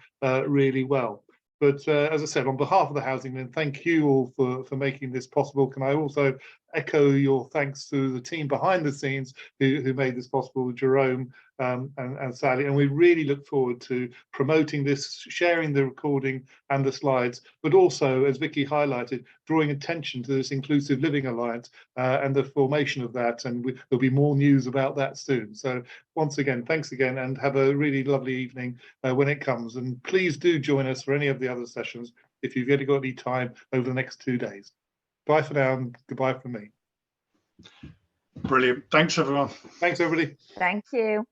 really well. But as I said, on behalf of the HousingLIN, thank you all for making this possible. Can I also echo your thanks to the team behind the scenes who made this possible, Jerome and Sally. And we really look forward to promoting this, sharing the recording and the slides, but also, as Vicky highlighted, drawing attention to this Inclusive Living Alliance and the formation of that. And there'll be more news about that soon. So once again, thanks again, and have a really lovely evening when it comes. And please do join us for any of the other sessions if you've got any time over the next 2 days. Bye for now, and goodbye from me. Brilliant. Thanks, everyone. Thanks, everybody. Thank you.